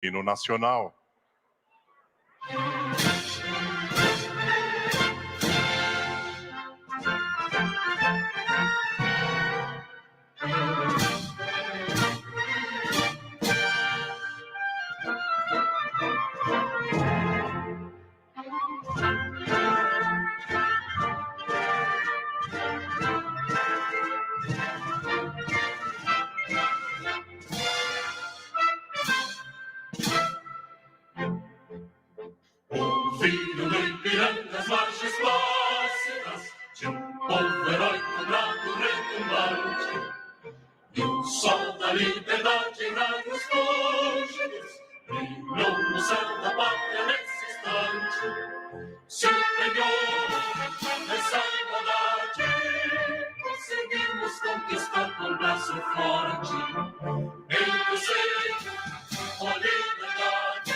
hino nacional. Filho do Ipiranga, as marchas plácidas de povo heróico, bravo, retumbante, e o sol da liberdade em raios fúlgidos brilhou no céu da pátria nesse instante. Se empenhou nessa igualdade, conseguimos conquistar com o braço forte. Em você, a liberdade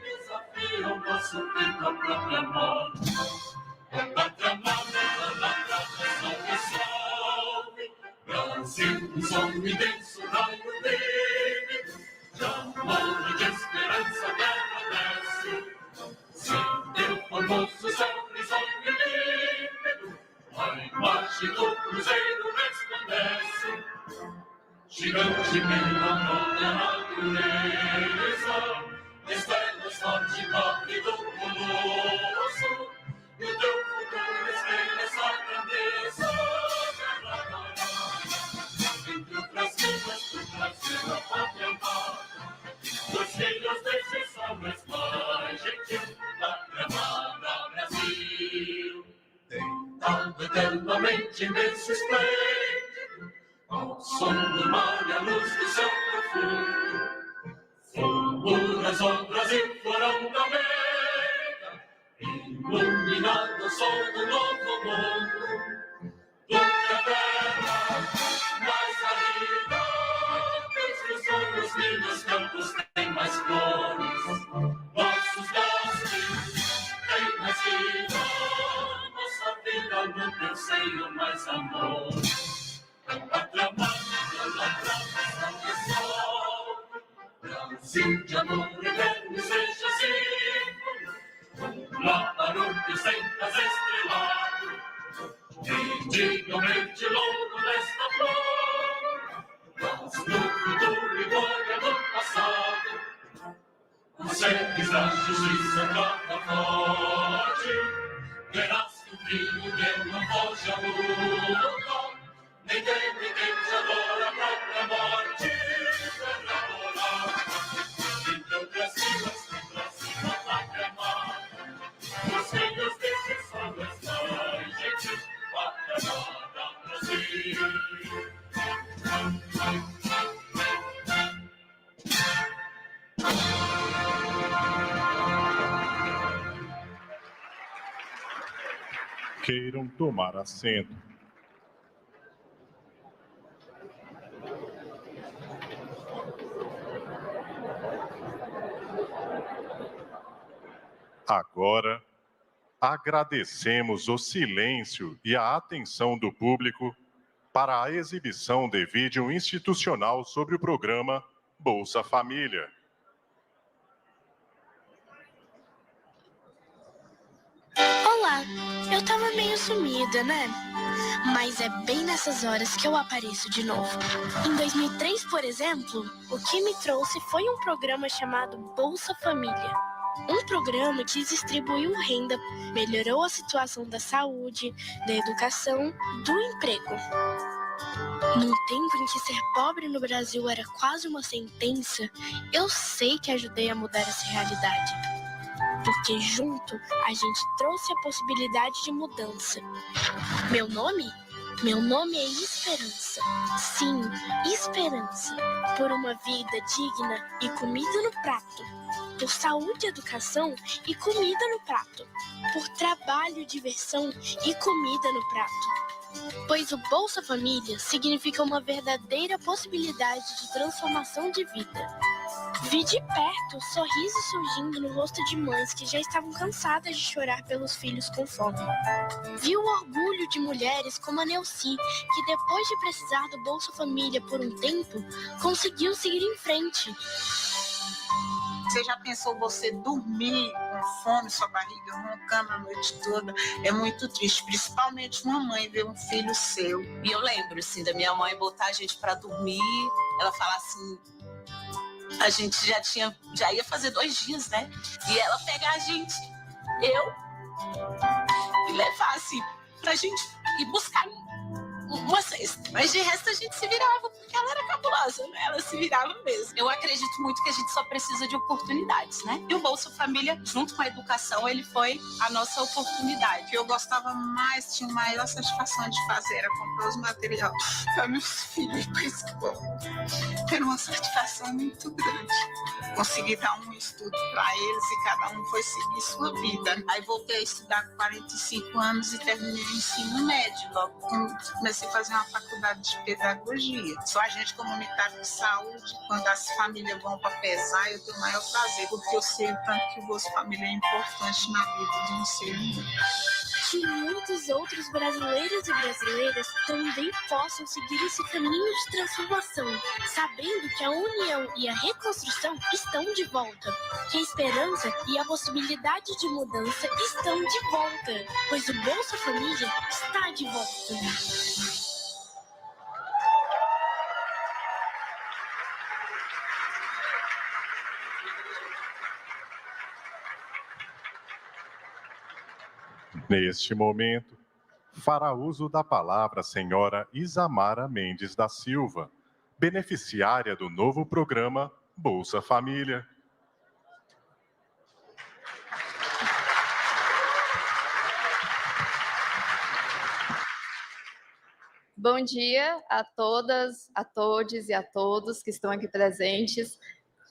desafia o nosso peito à própria morte. A pátria amada, a tradição resolve. Brasil, um sonho imenso, raio vívido, de amor e de esperança, terra desce. Se teu formoso céu risonho e límpido, a imagem do cruzeiro resplandece. Gigante pela própria natureza, estrelas forte corre do colosso, e o teu futuro espelha essa grandeza. Entre outras vidas do Brasil, a pátria amada, os filhos desse sol mais gentil, pátria amada Brasil. Deitado eternamente imenso esplêndido, ao som do mar e a luz do céu profundo, fulguras o Brasil, florão da América, iluminado o sol do novo mundo. Toda a terra mais árida, os sonhos lindos campos têm mais flores, nossos bosques têm mais vida, nossa vida no teu seio mais amor. A pátria amada, a tradição resolve. Brasil de amor eterno seja símbolo, lá para o teu centas estrelado, indignamente louro desta flor, mas no futuro e glória do passado, os seres da justiça brava forte, verás que o filho teu não foge à luta. Ninguém te adora a própria morte, para morar. Entre outras vidas, contra cima, pátria amada, os filhos desse sol mais gentil, pátria amada Brasil. Queiram tomar assento. Agora, agradecemos o silêncio e a atenção do público para a exibição de vídeo institucional sobre o programa Bolsa Família. Olá, eu tava meio sumida, né? Mas é bem nessas horas que eu apareço de novo. Em 2003, por exemplo, o que me trouxe foi um programa chamado Bolsa Família. Um programa que distribuiu renda, melhorou a situação da saúde, da educação, do emprego. Num tempo em que ser pobre no Brasil era quase uma sentença, eu sei que ajudei a mudar essa realidade. Porque junto a gente trouxe a possibilidade de mudança. Meu nome? Meu nome é Esperança. Sim, Esperança. Por uma vida digna e comida no prato. Por saúde e educação e comida no prato. Por trabalho, diversão e comida no prato. Pois o Bolsa Família significa uma verdadeira possibilidade de transformação de vida. Vi de perto sorrisos surgindo no rosto de mães que já estavam cansadas de chorar pelos filhos com fome. Vi o orgulho de mulheres como a Neuci, que depois de precisar do Bolsa Família por um tempo, conseguiu seguir em frente. Você já pensou você dormir com fome, sua barriga roncando a noite toda? É muito triste, principalmente uma mãe ver um filho seu. E eu lembro, assim, da minha mãe botar a gente para dormir, ela falar assim, a gente já ia fazer 2 dias, né? E ela pegar a gente, e levar, assim, pra gente ir buscar uma cesta. Mas de resto a gente se virava, porque ela era cabulosa, né? Ela se virava mesmo. Eu acredito muito que a gente só precisa de oportunidades, né? E o Bolsa Família, junto com a educação, ele foi a nossa oportunidade. O que eu gostava mais, tinha maior satisfação de fazer, era comprar os materiais para meus filhos para a escola. Era uma satisfação muito grande. Consegui dar um estudo para eles e cada um foi seguir sua vida. Aí voltei a estudar com 45 anos e terminei o ensino médio. Logo comecei a fazer uma faculdade de pedagogia. Sou agente comunitário de saúde. Quando as famílias vão para pesar, eu tenho o maior prazer, porque eu sei o tanto que o Bolsa Família é importante na vida de um ser humano. Que muitos outros brasileiros e brasileiras também possam seguir esse caminho de transformação, sabendo que a união e a reconstrução estão de volta, que a esperança e a possibilidade de mudança estão de volta, pois o Bolsa Família está de volta. Neste momento, fará uso da palavra a senhora Isamara Mendes da Silva, beneficiária do novo programa Bolsa Família. Bom dia a todas, a todos e a todos que estão aqui presentes.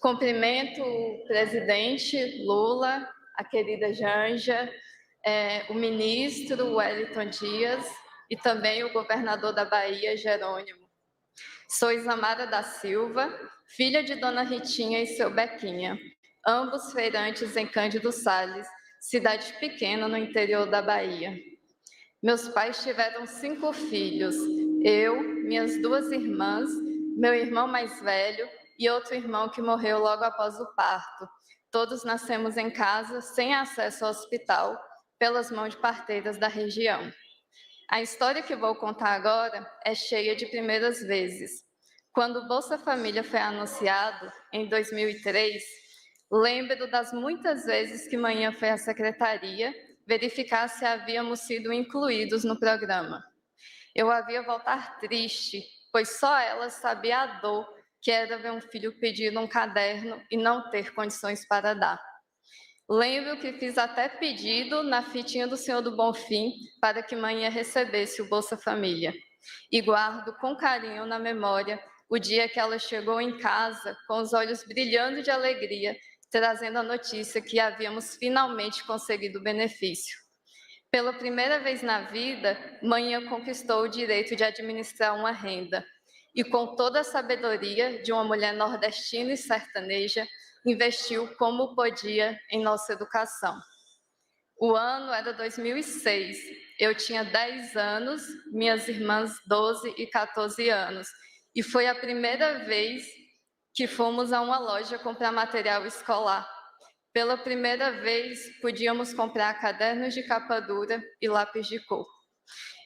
Cumprimento o presidente Lula, a querida Janja, o ministro Wellington Dias e também o governador da Bahia, Jerônimo. Sou Isamara da Silva, filha de Dona Ritinha e seu Bequinha, ambos feirantes em Cândido Sales, cidade pequena no interior da Bahia. Meus pais tiveram 5 filhos, eu, minhas 2 irmãs, meu irmão mais velho e outro irmão que morreu logo após o parto. Todos nascemos em casa, sem acesso ao hospital, pelas mãos de parteiras da região. A história que vou contar agora é cheia de primeiras vezes. Quando o Bolsa Família foi anunciado, em 2003, lembro das muitas vezes que manhã foi à secretaria verificar se havíamos sido incluídos no programa. Eu havia voltar triste, pois só ela sabia a dor que era ver um filho pedir um caderno e não ter condições para dar. Lembro que fiz até pedido na fitinha do Senhor do Bonfim para que manhã recebesse o Bolsa Família. E guardo com carinho na memória o dia que ela chegou em casa com os olhos brilhando de alegria, trazendo a notícia que havíamos finalmente conseguido o benefício. Pela primeira vez na vida, manhã conquistou o direito de administrar uma renda. E com toda a sabedoria de uma mulher nordestina e sertaneja, investiu como podia em nossa educação. O ano era 2006, eu tinha 10 anos, minhas irmãs 12 e 14 anos, e foi a primeira vez que fomos a uma loja comprar material escolar. Pela primeira vez, podíamos comprar cadernos de capa dura e lápis de cor.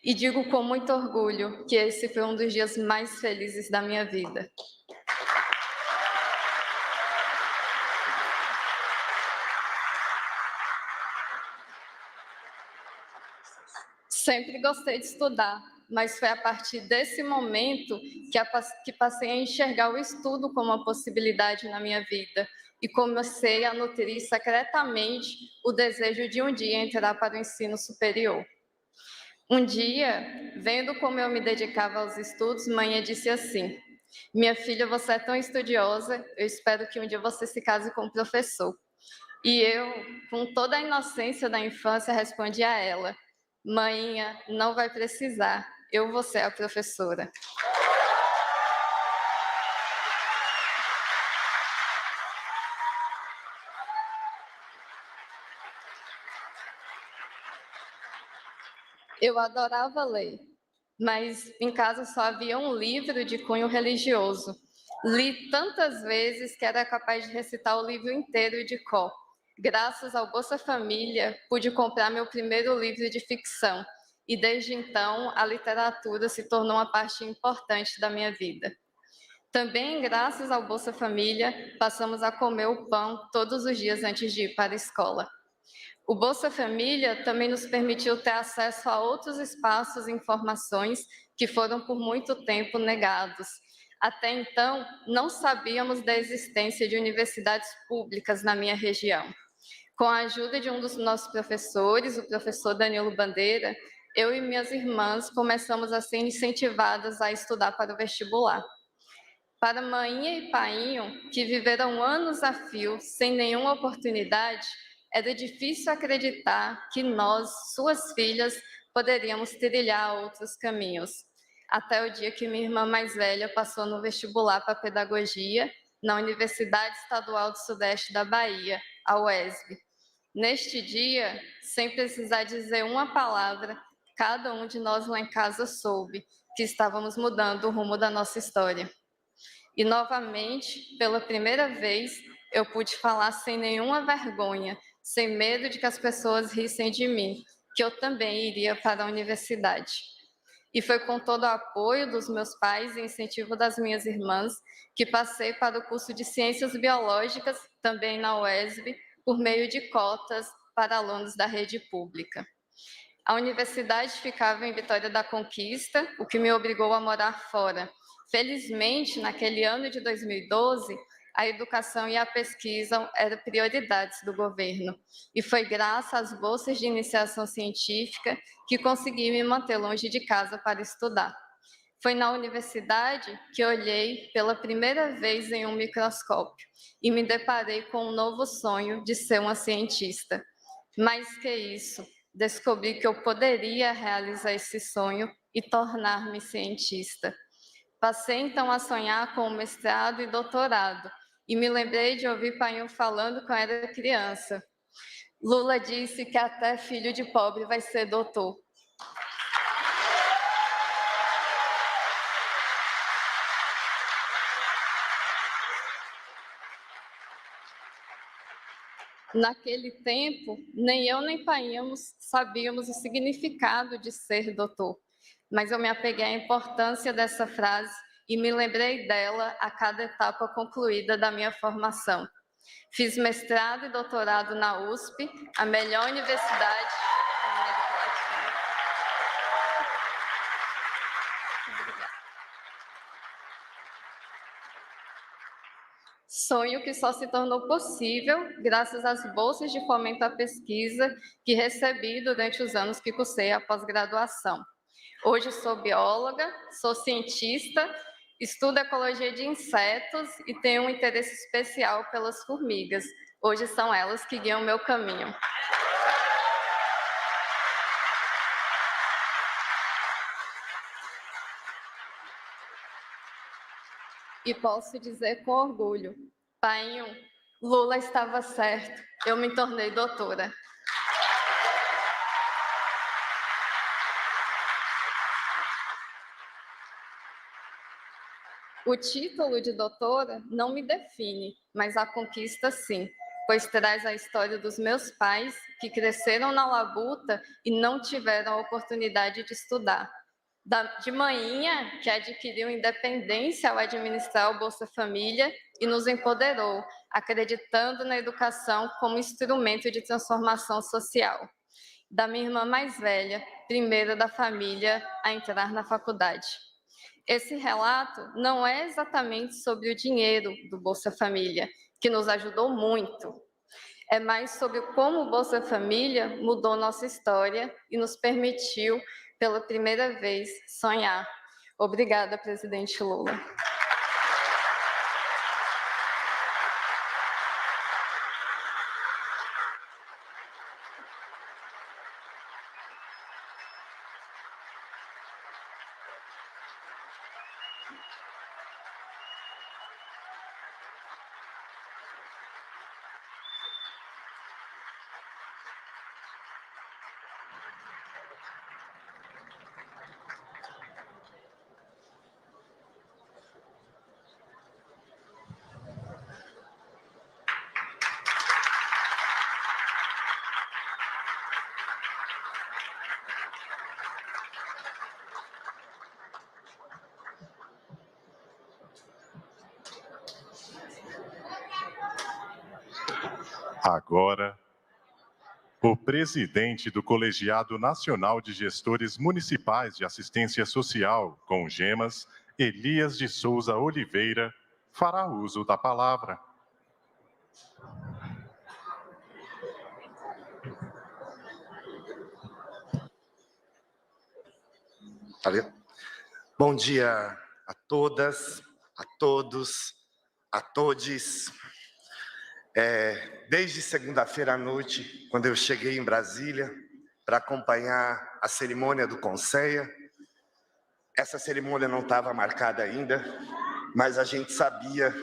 E digo com muito orgulho que esse foi um dos dias mais felizes da minha vida. Sempre gostei de estudar, mas foi a partir desse momento que passei a enxergar o estudo como uma possibilidade na minha vida e comecei a nutrir secretamente o desejo de um dia entrar para o ensino superior. Um dia, vendo como eu me dedicava aos estudos, mãe disse assim: minha filha, você é tão estudiosa, eu espero que um dia você se case com um professor. E eu, com toda a inocência da infância, respondi a ela: mãinha, não vai precisar, eu vou ser a professora. Eu adorava ler, mas em casa só havia um livro de cunho religioso. Li tantas vezes que era capaz de recitar o livro inteiro de cor. Graças ao Bolsa Família, pude comprar meu primeiro livro de ficção, e desde então a literatura se tornou uma parte importante da minha vida. Também, graças ao Bolsa Família, passamos a comer o pão todos os dias antes de ir para a escola. O Bolsa Família também nos permitiu ter acesso a outros espaços e informações que foram por muito tempo negados. Até então, não sabíamos da existência de universidades públicas na minha região. Com a ajuda de um dos nossos professores, o professor Danilo Bandeira, eu e minhas irmãs começamos a ser incentivadas a estudar para o vestibular. Para Mainha e Painho, que viveram anos a fio sem nenhuma oportunidade, era difícil acreditar que nós, suas filhas, poderíamos trilhar outros caminhos. Até o dia que minha irmã mais velha passou no vestibular para pedagogia na Universidade Estadual do Sudeste da Bahia, a UESB. Neste dia, sem precisar dizer uma palavra, cada um de nós lá em casa soube que estávamos mudando o rumo da nossa história. E, novamente, pela primeira vez, eu pude falar sem nenhuma vergonha, sem medo de que as pessoas rissem de mim, que eu também iria para a universidade. E foi com todo o apoio dos meus pais e incentivo das minhas irmãs que passei para o curso de Ciências Biológicas, também na UESB, por meio de cotas para alunos da rede pública. A universidade ficava em Vitória da Conquista, o que me obrigou a morar fora. Felizmente, naquele ano de 2012, a educação e a pesquisa eram prioridades do governo. E foi graças às bolsas de iniciação científica que consegui me manter longe de casa para estudar. Foi na universidade que olhei pela primeira vez em um microscópio e me deparei com um novo sonho de ser uma cientista. Mais que isso, descobri que eu poderia realizar esse sonho e tornar-me cientista. Passei então a sonhar com mestrado e doutorado, e me lembrei de ouvir Painho falando quando era criança. Lula disse que até filho de pobre vai ser doutor. Naquele tempo, nem eu nem Painho sabíamos o significado de ser doutor, mas eu me apeguei à importância dessa frase e me lembrei dela a cada etapa concluída da minha formação. Fiz mestrado e doutorado na USP, a melhor universidade da América Latina. Obrigada. Sonho que só se tornou possível graças às bolsas de fomento à pesquisa que recebi durante os anos que cursei a pós-graduação. Hoje sou bióloga, sou cientista, estudo ecologia de insetos e tenho um interesse especial pelas formigas. Hoje são elas que guiam o meu caminho. E posso dizer com orgulho, Painho, Lula estava certo, eu me tornei doutora. O título de doutora não me define, mas a conquista sim, pois traz a história dos meus pais que cresceram na labuta e não tiveram a oportunidade de estudar. De manhinha, que adquiriu independência ao administrar o Bolsa Família e nos empoderou, acreditando na educação como instrumento de transformação social. Da minha irmã mais velha, primeira da família a entrar na faculdade. Esse relato não é exatamente sobre o dinheiro do Bolsa Família, que nos ajudou muito. É mais sobre como o Bolsa Família mudou nossa história e nos permitiu, pela primeira vez, sonhar. Obrigada, presidente Lula. Agora, o presidente do Colegiado Nacional de Gestores Municipais de Assistência Social, Congemas, Elias de Souza Oliveira, fará uso da palavra. Valeu. Bom dia a todas, a todos, a todes. Desde segunda-feira à noite, quando eu cheguei em Brasília para acompanhar a cerimônia do Conceia, essa cerimônia não estava marcada ainda, mas a gente sabia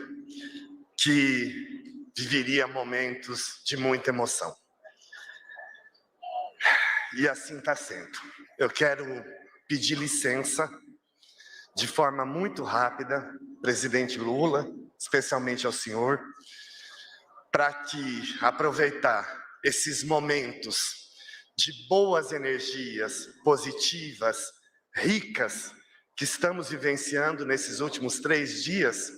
que viveria momentos de muita emoção. E assim está sendo. Eu quero pedir licença, de forma muito rápida, presidente Lula, especialmente ao senhor, para que aproveitar esses momentos de boas energias positivas, ricas, que estamos vivenciando nesses últimos 3 dias,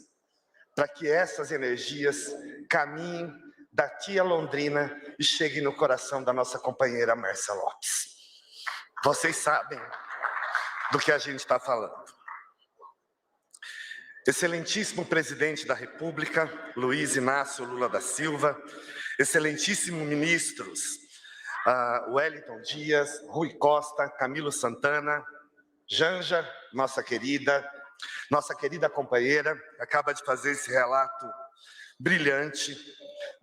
para que essas energias caminhem daqui a Londrina e cheguem no coração da nossa companheira Márcia Lopes. Vocês sabem do que a gente está falando. Excelentíssimo presidente da República, Luiz Inácio Lula da Silva, excelentíssimos ministros, Wellington Dias, Rui Costa, Camilo Santana, Janja, nossa querida companheira, acaba de fazer esse relato brilhante,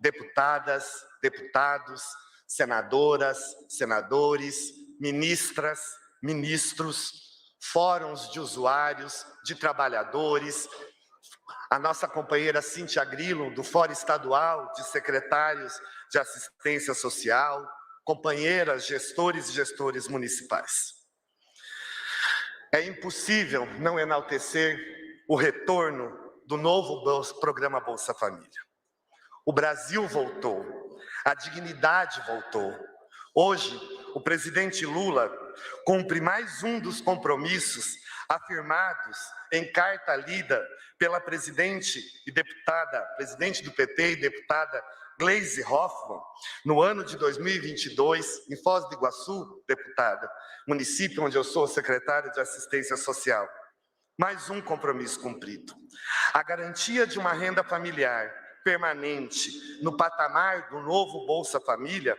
deputadas, deputados, senadoras, senadores, ministras, ministros, fóruns de usuários, de trabalhadores, a nossa companheira Cíntia Grilo, do Fórum Estadual de Secretários de Assistência Social, companheiras, gestores e gestores municipais. É impossível não enaltecer o retorno do novo programa Bolsa Família. O Brasil voltou, a dignidade voltou. Hoje, o presidente Lula cumpre mais um dos compromissos afirmados em carta lida pela presidente do PT e deputada Gleisi Hoffmann, no ano de 2022, em Foz do Iguaçu, deputada, município onde eu sou secretário de Assistência Social. Mais um compromisso cumprido. A garantia de uma renda familiar permanente no patamar do novo Bolsa Família,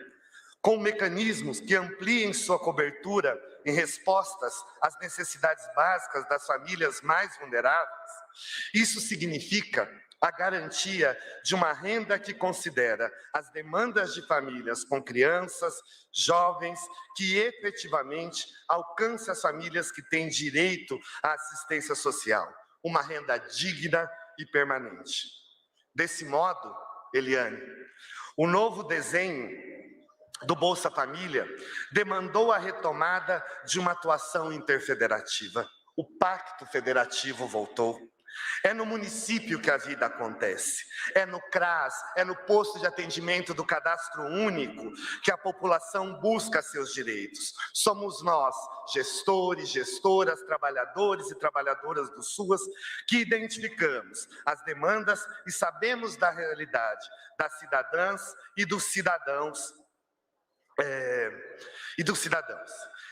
com mecanismos que ampliem sua cobertura em respostas às necessidades básicas das famílias mais vulneráveis. Isso significa a garantia de uma renda que considera as demandas de famílias com crianças, jovens, que efetivamente alcance as famílias que têm direito à assistência social, uma renda digna e permanente. Desse modo, Eliane, o novo desenho do Bolsa Família demandou a retomada de uma atuação interfederativa. O Pacto Federativo voltou. É no município que a vida acontece, é no CRAS, é no posto de atendimento do Cadastro Único que a população busca seus direitos. Somos nós, gestores, gestoras, trabalhadores e trabalhadoras do SUAS, que identificamos as demandas e sabemos da realidade das cidadãs e dos cidadãos.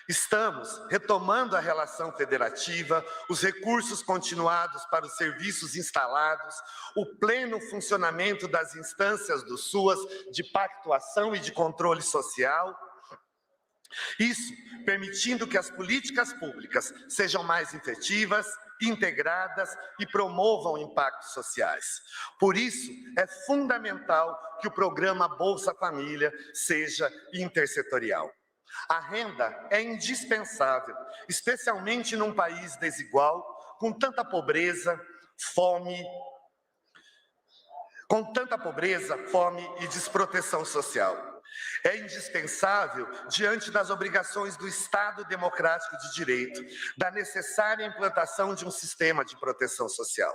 Estamos retomando a relação federativa, os recursos continuados para os serviços instalados, o pleno funcionamento das instâncias do SUAS de pactuação e de controle social. Isso permitindo que as políticas públicas sejam mais efetivas, integradas e promovam impactos sociais. Por isso, é fundamental que o programa Bolsa Família seja intersetorial. A renda é indispensável, especialmente num país desigual, com tanta pobreza, fome e desproteção social. É indispensável diante das obrigações do Estado democrático de direito, da necessária implantação de um sistema de proteção social.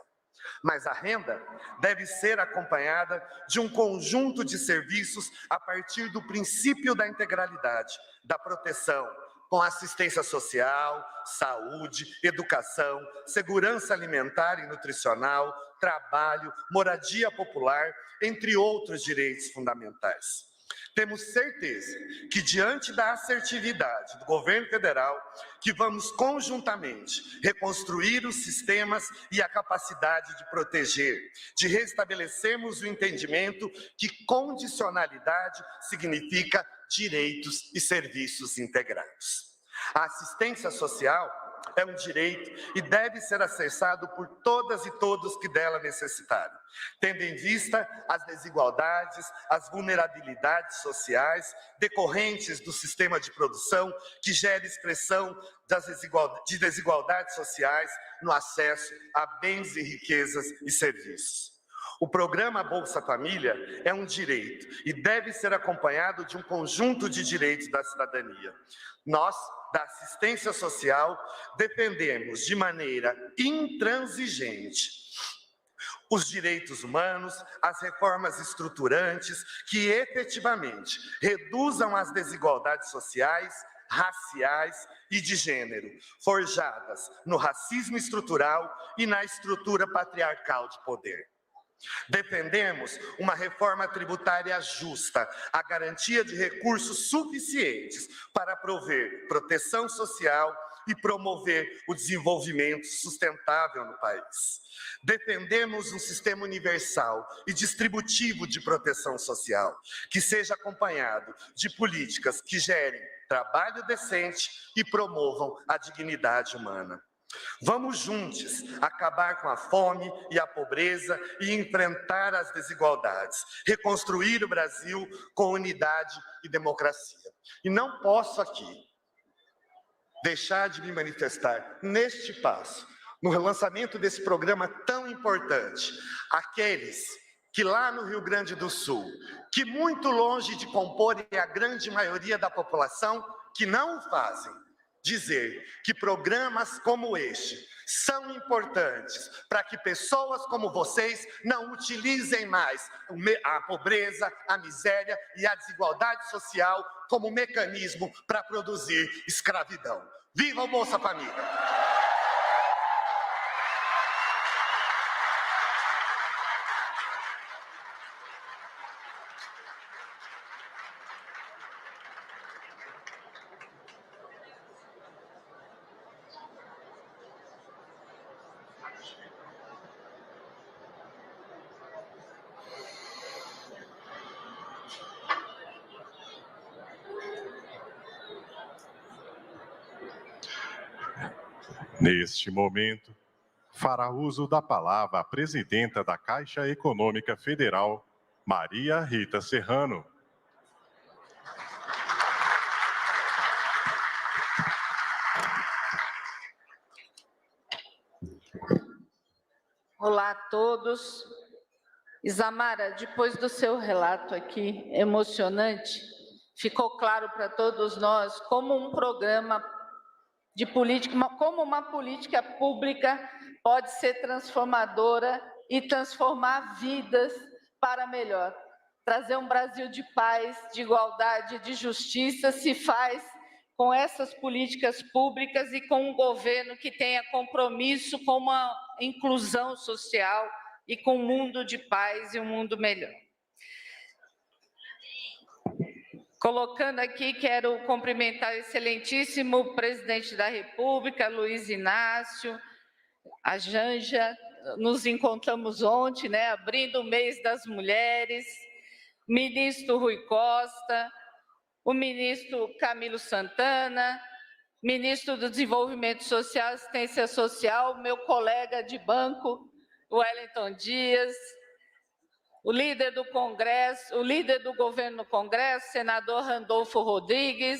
Mas a renda deve ser acompanhada de um conjunto de serviços a partir do princípio da integralidade, da proteção, com assistência social, saúde, educação, segurança alimentar e nutricional, trabalho, moradia popular, entre outros direitos fundamentais. Temos certeza que, diante da assertividade do governo federal, que vamos conjuntamente reconstruir os sistemas e a capacidade de proteger, de restabelecermos o entendimento que condicionalidade significa direitos e serviços integrados. A assistência social é um direito e deve ser acessado por todas e todos que dela necessitarem, tendo em vista as desigualdades, as vulnerabilidades sociais decorrentes do sistema de produção que gera expressão de desigualdades sociais no acesso a bens e riquezas e serviços. O programa Bolsa Família é um direito e deve ser acompanhado de um conjunto de direitos da cidadania. Nós, da assistência social, defendemos de maneira intransigente os direitos humanos, as reformas estruturantes que efetivamente reduzam as desigualdades sociais, raciais e de gênero, forjadas no racismo estrutural e na estrutura patriarcal de poder. Defendemos uma reforma tributária justa, a garantia de recursos suficientes para prover proteção social e promover o desenvolvimento sustentável no país. Defendemos um sistema universal e distributivo de proteção social, que seja acompanhado de políticas que gerem trabalho decente e promovam a dignidade humana. Vamos juntos acabar com a fome e a pobreza e enfrentar as desigualdades, reconstruir o Brasil com unidade e democracia. E não posso aqui deixar de me manifestar neste passo, no relançamento desse programa tão importante, aqueles que lá no Rio Grande do Sul, que muito longe de comporem a grande maioria da população, que não o fazem, dizer que programas como este são importantes para que pessoas como vocês não utilizem mais a pobreza, a miséria e a desigualdade social como mecanismo para produzir escravidão. Viva o Bolsa Família! Neste momento, fará uso da palavra a presidenta da Caixa Econômica Federal, Maria Rita Serrano. Olá a todos. Isamara, depois do seu relato aqui emocionante, ficou claro para todos nós como um programa de política, como uma política pública pode ser transformadora e transformar vidas para melhor. Trazer um Brasil de paz, de igualdade, de justiça se faz com essas políticas públicas e com um governo que tenha compromisso com uma inclusão social e com um mundo de paz e um mundo melhor. Colocando aqui, quero cumprimentar o excelentíssimo presidente da República, Luiz Inácio, a Janja, nos encontramos ontem, né, abrindo o mês das mulheres, ministro Rui Costa, o ministro Camilo Santana, ministro do Desenvolvimento Social e Assistência Social, meu colega de banco, Wellington Dias, o líder do Congresso, o líder do governo no Congresso, senador Randolfo Rodrigues,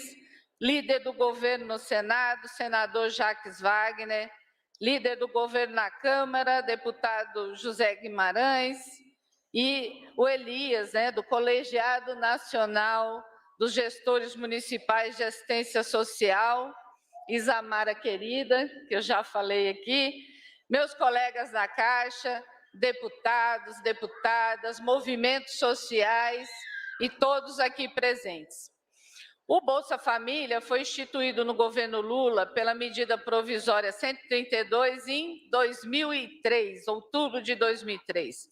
líder do governo no Senado, senador Jacques Wagner, líder do governo na Câmara, deputado José Guimarães, e o Elias, né, do Colegiado Nacional dos Gestores Municipais de Assistência Social, Isamara querida, que eu já falei aqui, meus colegas da Caixa, deputados, deputadas, movimentos sociais e todos aqui presentes. O Bolsa Família foi instituído no governo Lula pela medida provisória 132 em 2003, outubro de 2003.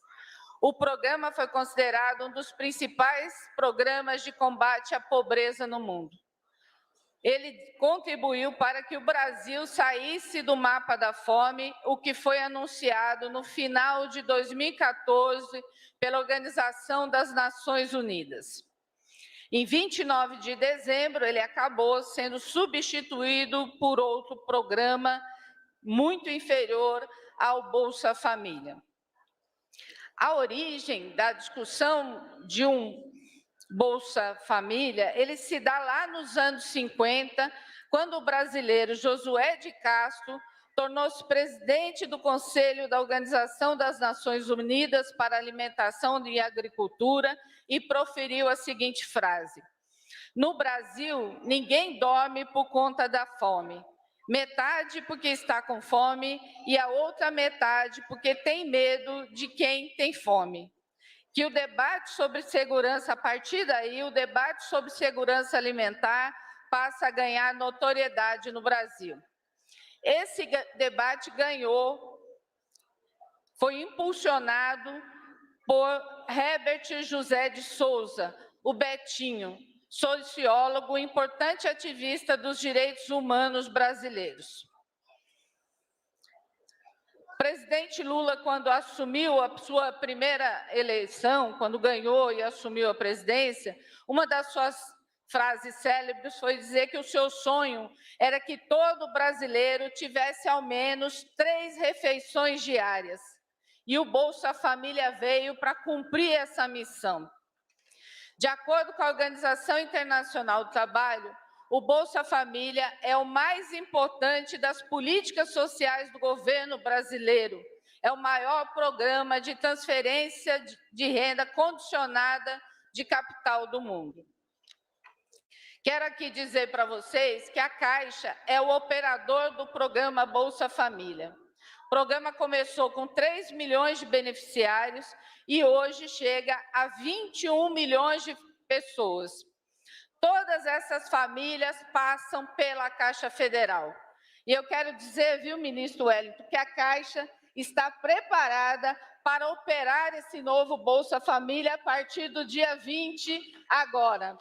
O programa foi considerado um dos principais programas de combate à pobreza no mundo. Ele contribuiu para que o Brasil saísse do mapa da fome, o que foi anunciado no final de 2014 pela Organização das Nações Unidas. Em 29 de dezembro, ele acabou sendo substituído por outro programa muito inferior ao Bolsa Família. A origem da discussão de um Bolsa Família, ele se dá lá nos anos 50, quando o brasileiro Josué de Castro tornou-se presidente do Conselho da Organização das Nações Unidas para Alimentação e Agricultura e proferiu a seguinte frase: no Brasil, ninguém dorme por conta da fome. Metade porque está com fome e a outra metade porque tem medo de quem tem fome. Que o debate sobre segurança, a partir daí, o debate sobre segurança alimentar passa a ganhar notoriedade no Brasil. Esse debate foi impulsionado por Herbert José de Souza, o Betinho, sociólogo, importante ativista dos direitos humanos brasileiros. O presidente Lula, quando assumiu a sua primeira eleição, quando ganhou e assumiu a presidência, uma das suas frases célebres foi dizer que o seu sonho era que todo brasileiro tivesse ao menos 3 refeições diárias. E o Bolsa Família veio para cumprir essa missão. De acordo com a Organização Internacional do Trabalho, o Bolsa Família é o mais importante das políticas sociais do governo brasileiro. É o maior programa de transferência de renda condicionada de capital do mundo. Quero aqui dizer para vocês que a Caixa é o operador do programa Bolsa Família. O programa começou com 3 milhões de beneficiários e hoje chega a 21 milhões de pessoas. Todas essas famílias passam pela Caixa Federal. E eu quero dizer, viu, ministro Wellington, que a Caixa está preparada para operar esse novo Bolsa Família a partir do dia 20 agora.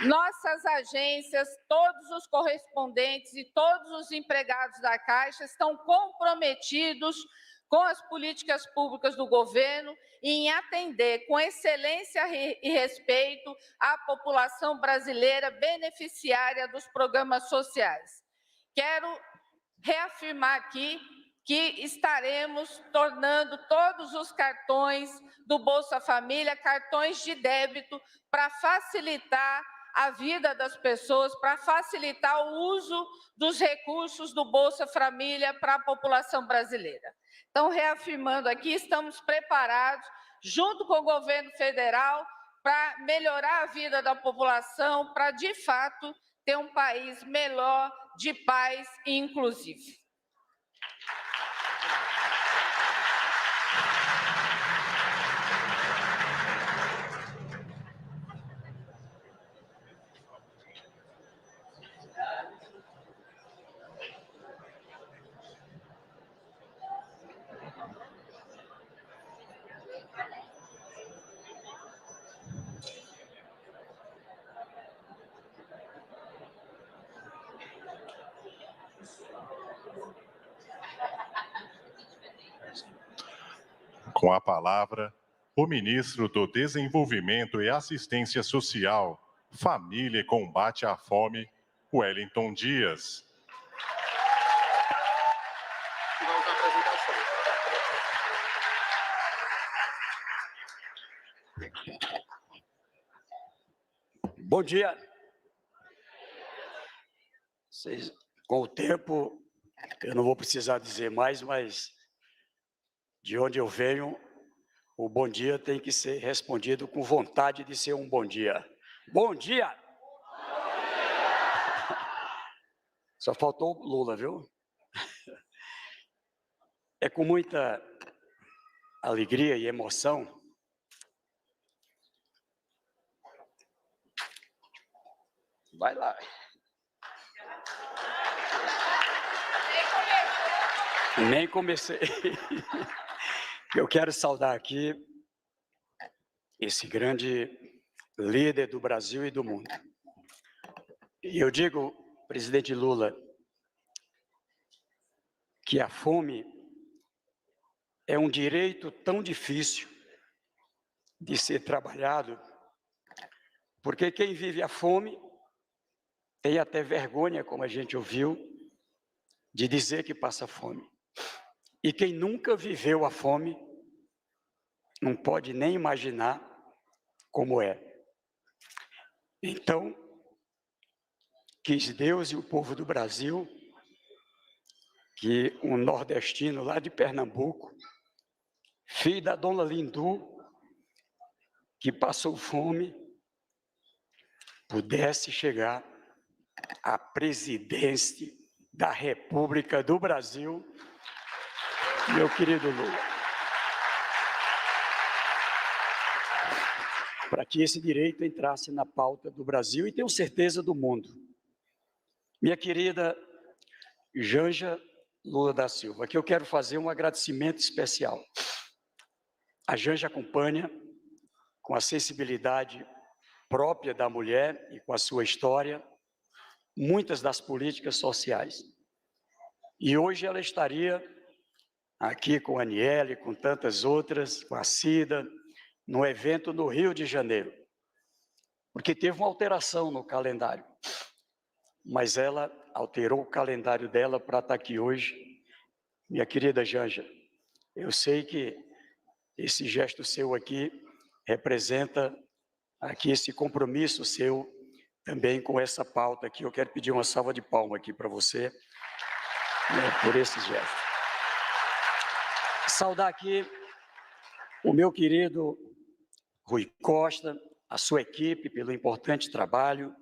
Nossas agências, todos os correspondentes e todos os empregados da Caixa estão comprometidos com as políticas públicas do governo e em atender com excelência e respeito a população brasileira beneficiária dos programas sociais. Quero reafirmar aqui que estaremos tornando todos os cartões do Bolsa Família cartões de débito para facilitar a vida das pessoas, para facilitar o uso dos recursos do Bolsa Família para a população brasileira. Então, reafirmando aqui, estamos preparados, junto com o governo federal, para melhorar a vida da população, para, de fato, ter um país melhor, de paz e inclusivo. Com a palavra, o ministro do Desenvolvimento e Assistência Social, Família e Combate à Fome, Wellington Dias. Bom dia. Vocês, com o tempo, eu não vou precisar dizer mais, mas de onde eu venho, o bom dia tem que ser respondido com vontade de ser um bom dia. Bom dia! Bom dia! Só faltou o Lula, viu? É com muita alegria e emoção Vai lá. Nem comecei. Eu quero saudar aqui esse grande líder do Brasil e do mundo. E eu digo, presidente Lula, que a fome é um direito tão difícil de ser trabalhado, porque quem vive a fome tem até vergonha, como a gente ouviu, de dizer que passa fome. E quem nunca viveu a fome não pode nem imaginar como é. Então, quis Deus e o povo do Brasil que um nordestino lá de Pernambuco, filho da dona Lindu, que passou fome, pudesse chegar à presidência da República do Brasil, meu querido Lula. Para que esse direito entrasse na pauta do Brasil e tenho certeza do mundo. Minha querida Janja Lula da Silva, que eu quero fazer um agradecimento especial. A Janja acompanha com a sensibilidade própria da mulher e com a sua história muitas das políticas sociais. E hoje ela estaria aqui com a Aniele, com tantas outras, com a Cida, no evento no Rio de Janeiro, porque teve uma alteração no calendário, mas ela alterou o calendário dela para estar aqui hoje. Minha querida Janja, eu sei que esse gesto seu aqui representa aqui esse compromisso seu também com essa pauta aqui. Eu quero pedir uma salva de palmas aqui para você, por esse gesto. Saudar aqui o meu querido Rui Costa, a sua equipe pelo importante trabalho,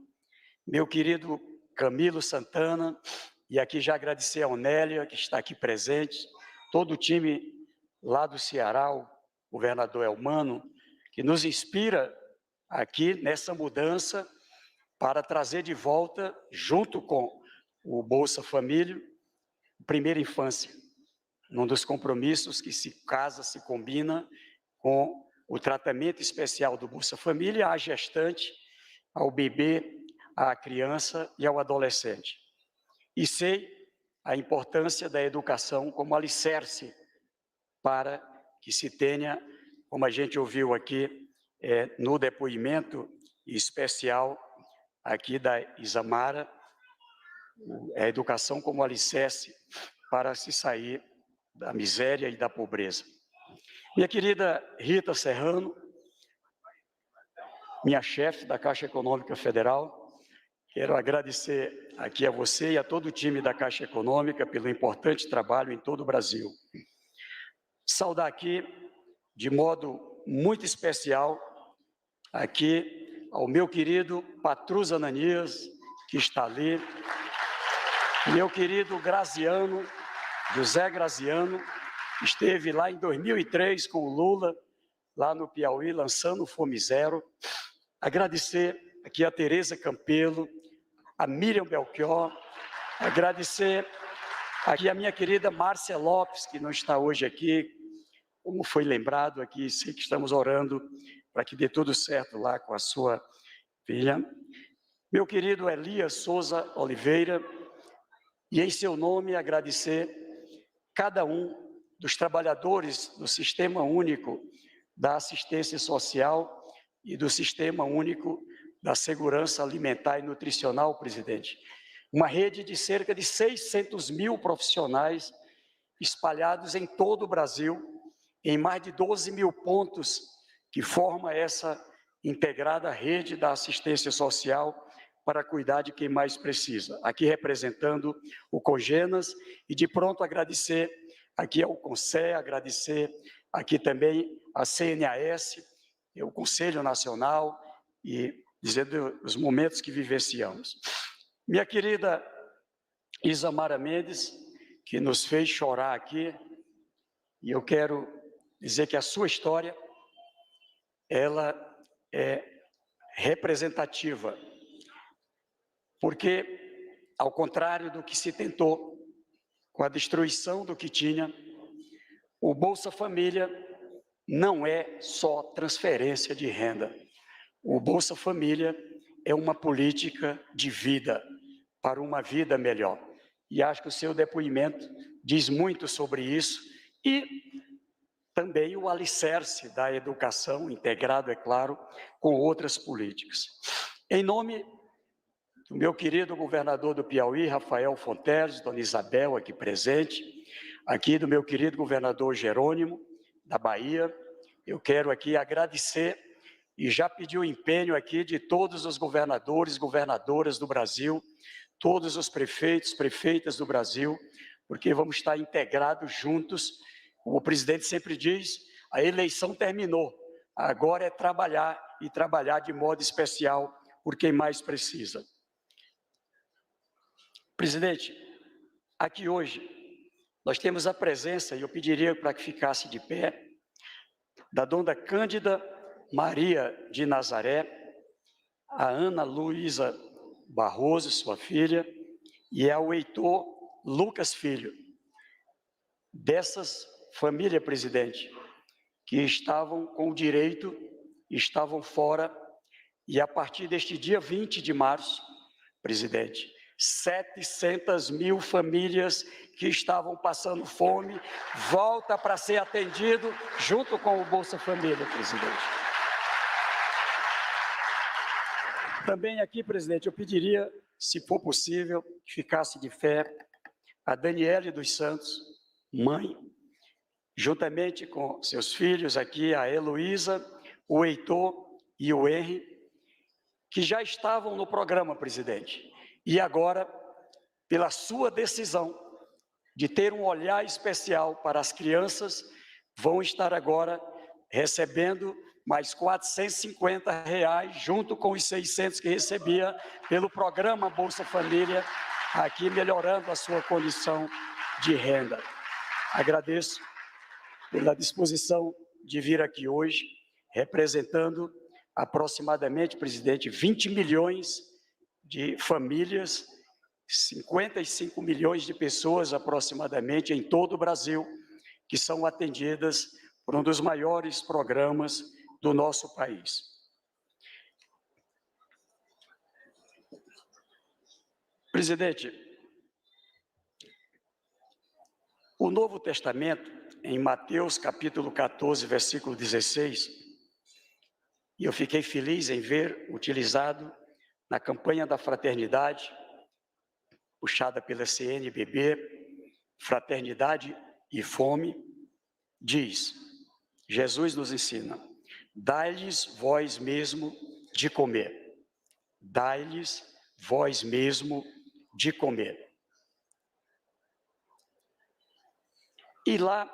meu querido Camilo Santana, e aqui já agradecer a Onélia, que está aqui presente, todo o time lá do Ceará, o governador Elmano, que nos inspira aqui nessa mudança para trazer de volta, junto com o Bolsa Família, primeira infância, num dos compromissos que se casa, se combina com o tratamento especial do Bolsa Família à gestante, ao bebê, à criança e ao adolescente. E sei a importância da educação como alicerce para que se tenha, como a gente ouviu aqui no depoimento especial aqui da Isamara, a educação como alicerce para se sair da miséria e da pobreza. Minha querida Rita Serrano, minha chefe da Caixa Econômica Federal, quero agradecer aqui a você e a todo o time da Caixa Econômica pelo importante trabalho em todo o Brasil. Saudar aqui, de modo muito especial, aqui ao meu querido Patrus Ananias, que está ali, meu querido Graziano, José Graziano, esteve lá em 2003 com o Lula, lá no Piauí, lançando o Fome Zero. Agradecer aqui a Tereza Campelo, a Miriam Belchior, agradecer aqui a minha querida Márcia Lopes, que não está hoje aqui, como foi lembrado aqui, sei que estamos orando para que dê tudo certo lá com a sua filha. Meu querido Elias Souza Oliveira, e em seu nome agradecer cada um dos trabalhadores do Sistema Único da Assistência Social e do Sistema Único da Segurança Alimentar e Nutricional, presidente. Uma rede de cerca de 600 mil profissionais espalhados em todo o Brasil, em mais de 12 mil pontos, que forma essa integrada rede da assistência social para cuidar de quem mais precisa. Aqui representando o Cogenas e de pronto agradecer aqui ao CONSE, agradecer aqui também a CNAS, o Conselho Nacional, e dizendo os momentos que vivenciamos. Minha querida Isamara Mendes, que nos fez chorar aqui, e eu quero dizer que a sua história, ela é representativa porque, ao contrário do que se tentou, com a destruição do que tinha, o Bolsa Família não é só transferência de renda. O Bolsa Família é uma política de vida, para uma vida melhor. E acho que o seu depoimento diz muito sobre isso, e também o alicerce da educação, integrado, é claro, com outras políticas. Em nome do meu querido governador do Piauí, Rafael Fonteles, dona Isabel, aqui presente, aqui do meu querido governador Jerônimo, da Bahia, eu quero aqui agradecer e já pedir o empenho aqui de todos os governadores, governadoras do Brasil, todos os prefeitos, prefeitas do Brasil, porque vamos estar integrados juntos. Como o presidente sempre diz, a eleição terminou, agora é trabalhar e trabalhar de modo especial por quem mais precisa. Presidente, aqui hoje nós temos a presença, e eu pediria para que ficasse de pé, da dona Cândida Maria de Nazaré, a Ana Luísa Barroso, sua filha, e ao Heitor Lucas Filho, dessas famílias, presidente, que estavam com o direito, estavam fora, e a partir deste dia 20 de março, presidente, 700 mil famílias que estavam passando fome, volta para ser atendido junto com o Bolsa Família, presidente. Também aqui, presidente, eu pediria, se for possível, que ficasse de pé a Daniele dos Santos, mãe, juntamente com seus filhos aqui, a Heloísa, o Heitor e o Henry, que já estavam no programa, presidente. E agora, pela sua decisão de ter um olhar especial para as crianças, vão estar agora recebendo mais R$ 450, junto com os 600 que recebia pelo programa Bolsa Família, aqui melhorando a sua condição de renda. Agradeço pela disposição de vir aqui hoje, representando aproximadamente, presidente, 20 milhões de famílias, 55 milhões de pessoas aproximadamente em todo o Brasil, que são atendidas por um dos maiores programas do nosso país. Presidente, o Novo Testamento, em Mateus capítulo 14, versículo 16, e eu fiquei feliz em ver utilizado na campanha da fraternidade, puxada pela CNBB, Fraternidade e Fome, diz, Jesus nos ensina, dai-lhes vós mesmo de comer, dai-lhes vós mesmo de comer. E lá,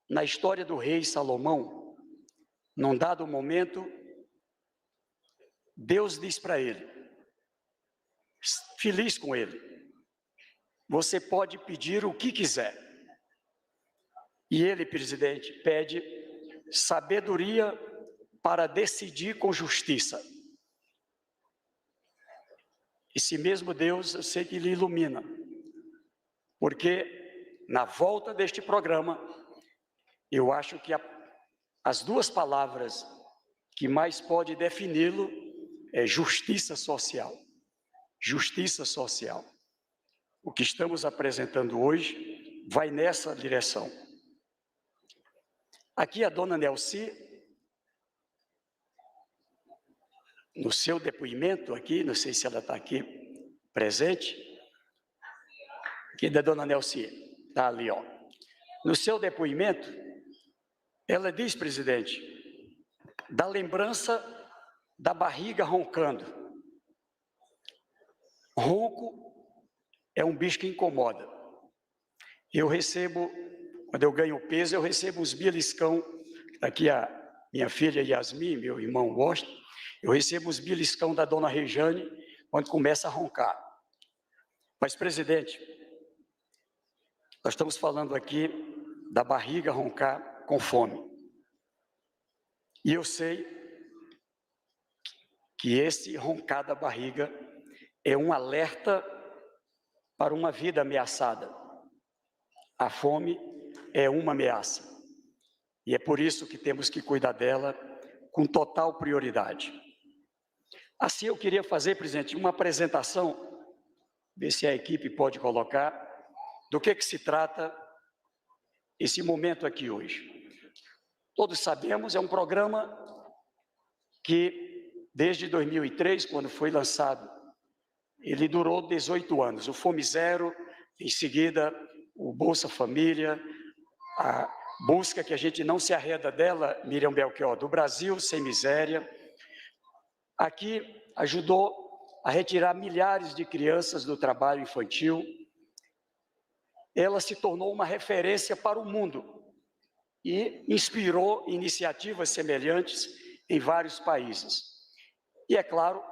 na história do rei Salomão, num dado momento, Deus diz para ele, feliz com ele, você pode pedir o que quiser. E ele, presidente, pede sabedoria para decidir com justiça. Esse mesmo Deus, eu sei que lhe ilumina, porque na volta deste programa, eu acho que as duas palavras que mais pode defini-lo é justiça social. Justiça social. O que estamos apresentando hoje vai nessa direção. Aqui a dona Nelci, no seu depoimento aqui, não sei se ela está aqui presente, aqui da dona Nelci, está ali, ó. No seu depoimento, ela diz, presidente, da lembrança da barriga roncando. Ronco é um bicho que incomoda. Eu recebo, quando eu ganho peso, eu recebo os beliscão, aqui a minha filha Yasmin, meu irmão Washington, eu recebo os beliscão da dona Rejane, quando começa a roncar. Mas, presidente, nós estamos falando aqui da barriga roncar com fome. E eu sei que esse roncar da barriga é um alerta para uma vida ameaçada. A fome é uma ameaça. E é por isso que temos que cuidar dela com total prioridade. Assim, eu queria fazer, presidente, uma apresentação, ver se a equipe pode colocar, do que se trata esse momento aqui hoje. Todos sabemos, é um programa que, desde 2003, quando foi lançado, ele durou 18 anos. O Fome Zero, em seguida, o Bolsa Família, a busca que a gente não se arreda dela, Miriam Belchior, do Brasil Sem Miséria. Aqui ajudou a retirar milhares de crianças do trabalho infantil. Ela se tornou uma referência para o mundo e inspirou iniciativas semelhantes em vários países. E, é claro,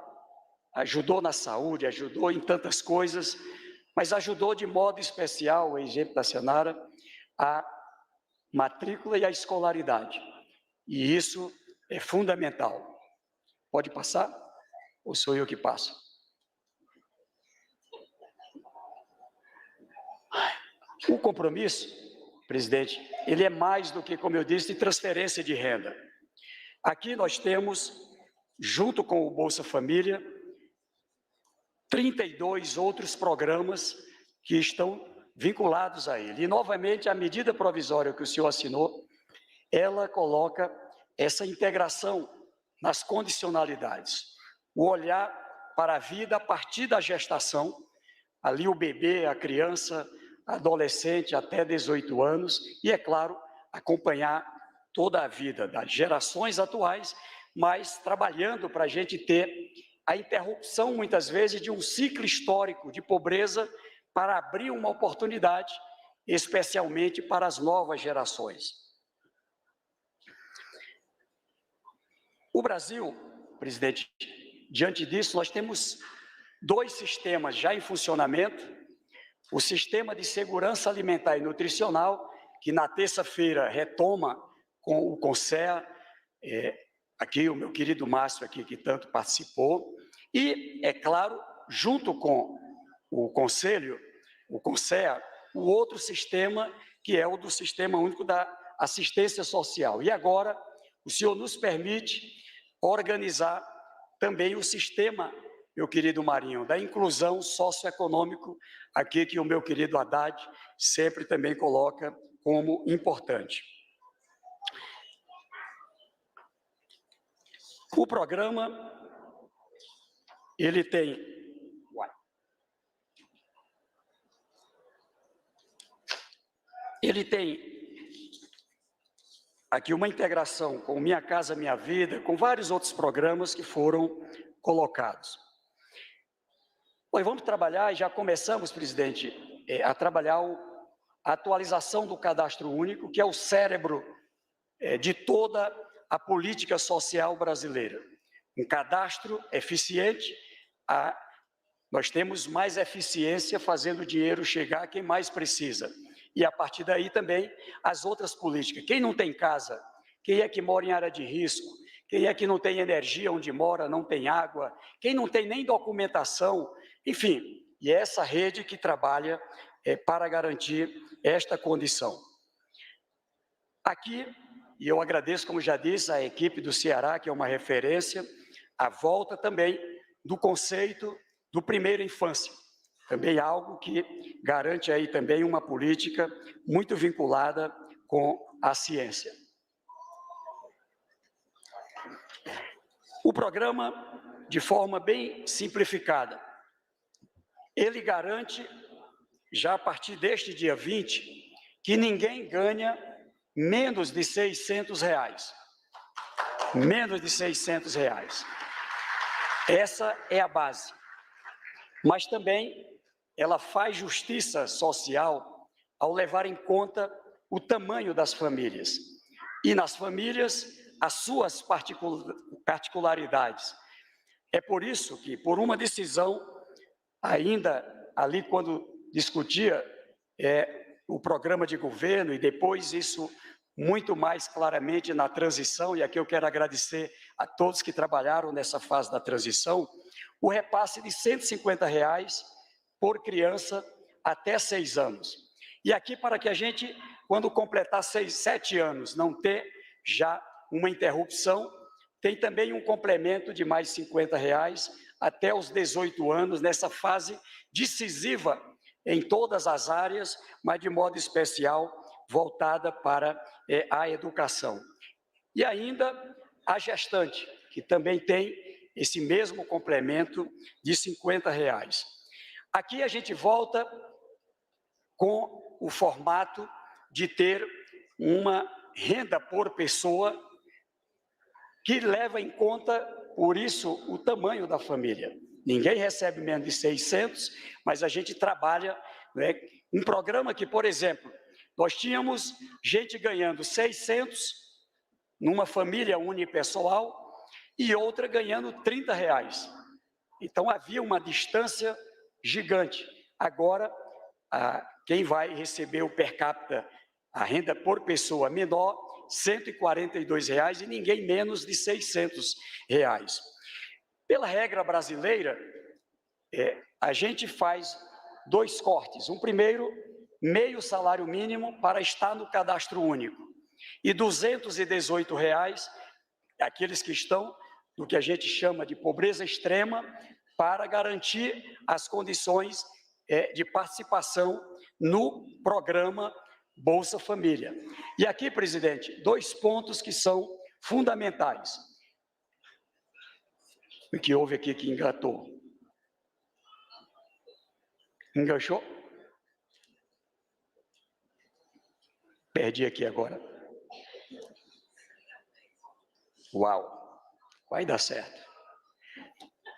ajudou na saúde, ajudou em tantas coisas, mas ajudou de modo especial, o exemplo da Senara, a matrícula e a escolaridade. E isso é fundamental. Pode passar? Ou sou eu que passo? O compromisso, presidente, ele é mais do que, como eu disse, transferência de renda. Aqui nós temos, junto com o Bolsa Família, 32 outros programas que estão vinculados a ele. E, novamente, a medida provisória que o senhor assinou, ela coloca essa integração nas condicionalidades. O olhar para a vida a partir da gestação, ali o bebê, a criança, adolescente até 18 anos, e, é claro, acompanhar toda a vida das gerações atuais, mas trabalhando para a gente ter a interrupção, muitas vezes, de um ciclo histórico de pobreza para abrir uma oportunidade, especialmente para as novas gerações. O Brasil, presidente, diante disso, nós temos 2 sistemas já em funcionamento. O Sistema de Segurança Alimentar e Nutricional, que na terça-feira retoma com o CONSEA, aqui o meu querido Márcio aqui, que tanto participou, e, é claro, junto com o Conselho, o CONSEA, o outro sistema, que é o do Sistema Único da Assistência Social. E agora, o senhor nos permite organizar também o sistema, meu querido Marinho, da inclusão socioeconômico, aqui que o meu querido Haddad sempre também coloca como importante. O programa, ele tem aqui uma integração com Minha Casa Minha Vida, com vários outros programas que foram colocados. Pois vamos trabalhar, e já começamos, presidente, a trabalhar a atualização do cadastro único, que é o cérebro de toda a política social brasileira. Um cadastro eficiente, nós temos mais eficiência fazendo o dinheiro chegar a quem mais precisa. E, a partir daí, também, as outras políticas. Quem não tem casa, quem é que mora em área de risco, quem é que não tem energia onde mora, não tem água, quem não tem nem documentação, enfim, e é essa rede que trabalha para garantir esta condição. Aqui, e eu agradeço, como já disse, a equipe do Ceará, que é uma referência, a volta também do conceito do primeira infância. Também algo que garante aí também uma política muito vinculada com a ciência. O programa, de forma bem simplificada, ele garante, já a partir deste dia 20, que ninguém ganha menos de R$600. Menos de R$600. Essa é a base. Mas também ela faz justiça social ao levar em conta o tamanho das famílias. E nas famílias, as suas particularidades. É por isso que, por uma decisão, ainda ali quando discutia o programa de governo, e depois isso muito mais claramente na transição, e aqui eu quero agradecer a todos que trabalharam nessa fase da transição, o repasse de R$ 150 por criança até 6 anos. E aqui, para que a gente, quando completar 7 anos, não ter já uma interrupção, tem também um complemento de mais R$ 50 até os 18 anos, nessa fase decisiva em todas as áreas, mas de modo especial voltada para a educação. E ainda a gestante, que também tem esse mesmo complemento de R$ 50. Aqui a gente volta com o formato de ter uma renda por pessoa que leva em conta, por isso, o tamanho da família. Ninguém recebe menos de 600, mas a gente trabalha, né, um programa que, por exemplo, nós tínhamos gente ganhando 600 numa família unipessoal e outra ganhando R$ 30. Então, havia uma distância gigante. Agora, quem vai receber o per capita, a renda por pessoa menor, R$ 142 e ninguém menos de R$ 600. Pela regra brasileira, a gente faz 2 cortes. Um primeiro, meio salário mínimo para estar no cadastro único. E R$ 218, aqueles que estão no que a gente chama de pobreza extrema, para garantir as condições de participação no programa Bolsa Família. E aqui, presidente, 2 pontos que são fundamentais. O que houve aqui que engatou? Enganchou? Perdi aqui agora. Uau, vai dar certo.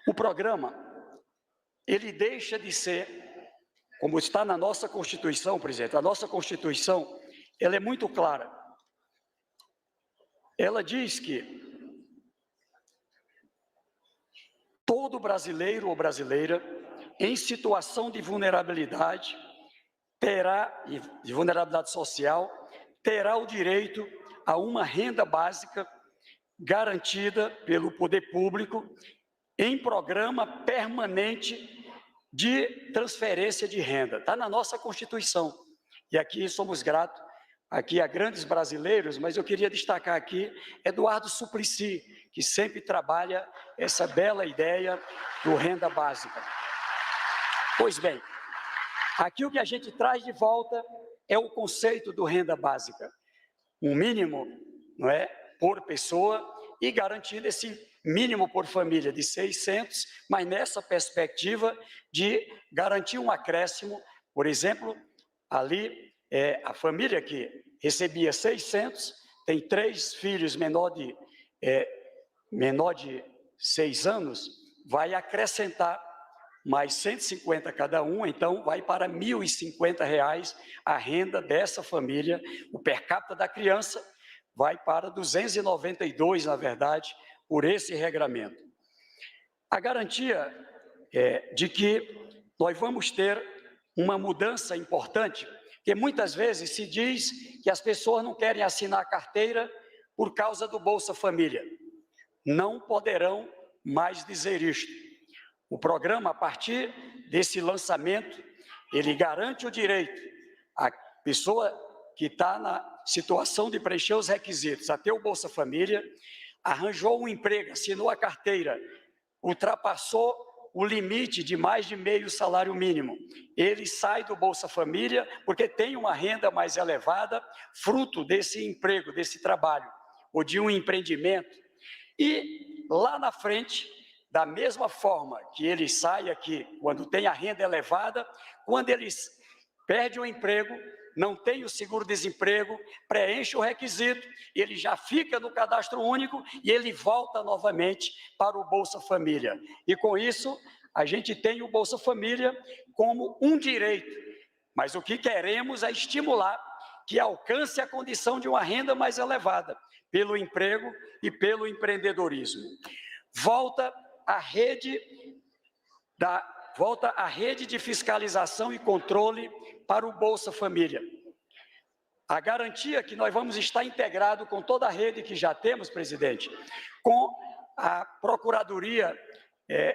O programa, ele deixa de ser, como está na nossa Constituição, presidente, a nossa Constituição, ela é muito clara. Ela diz que todo brasileiro ou brasileira em situação de vulnerabilidade de vulnerabilidade social, terá o direito a uma renda básica garantida pelo poder público em programa permanente de transferência de renda. Está na nossa Constituição. E aqui somos gratos aqui a grandes brasileiros, mas eu queria destacar aqui Eduardo Suplicy, que sempre trabalha essa bela ideia do renda básica. Pois bem, aqui o que a gente traz de volta é o conceito do renda básica. Um mínimo, não é, por pessoa e garantindo esse mínimo por família de 600, mas nessa perspectiva de garantir um acréscimo. Por exemplo, ali a família que recebia 600, tem 3 filhos menor de 6 anos, vai acrescentar mais 150 cada um, então vai para R$ 1.050 a renda dessa família. O per capita da criança vai para 292, na verdade, por esse regramento. A garantia de que nós vamos ter uma mudança importante, porque muitas vezes se diz que as pessoas não querem assinar a carteira por causa do Bolsa Família. Não poderão mais dizer isto. O programa, a partir desse lançamento, ele garante o direito à pessoa que está na situação de preencher os requisitos, a ter o Bolsa Família, arranjou um emprego, assinou a carteira, ultrapassou o limite de mais de meio salário mínimo. Ele sai do Bolsa Família porque tem uma renda mais elevada, fruto desse emprego, desse trabalho, ou de um empreendimento. E lá na frente, da mesma forma que ele sai aqui, quando tem a renda elevada, quando ele perde o emprego, não tem o seguro-desemprego, preenche o requisito, ele já fica no cadastro único e ele volta novamente para o Bolsa Família. E com isso, a gente tem o Bolsa Família como um direito, mas o que queremos é estimular que alcance a condição de uma renda mais elevada, pelo emprego e pelo empreendedorismo. Volta a rede de fiscalização e controle para o Bolsa Família. a garantia que nós vamos estar integrados com toda a rede que já temos, presidente, com a Procuradoria,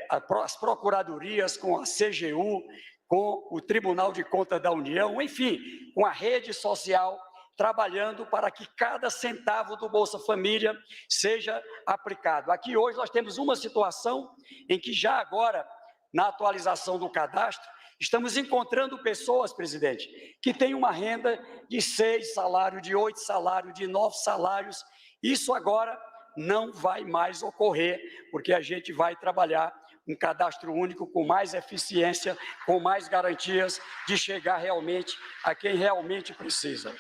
as procuradorias, com a CGU, com o Tribunal de Contas da União, enfim, com a rede social, trabalhando para que cada centavo do Bolsa Família seja aplicado. Aqui hoje nós temos uma situação em que já agora, na atualização do cadastro, estamos encontrando pessoas, presidente, que têm uma renda de 6 salários, de 8 salários, de 9 salários. Isso agora não vai mais ocorrer, porque a gente vai trabalhar um cadastro único com mais eficiência, com mais garantias de chegar realmente a quem realmente precisa.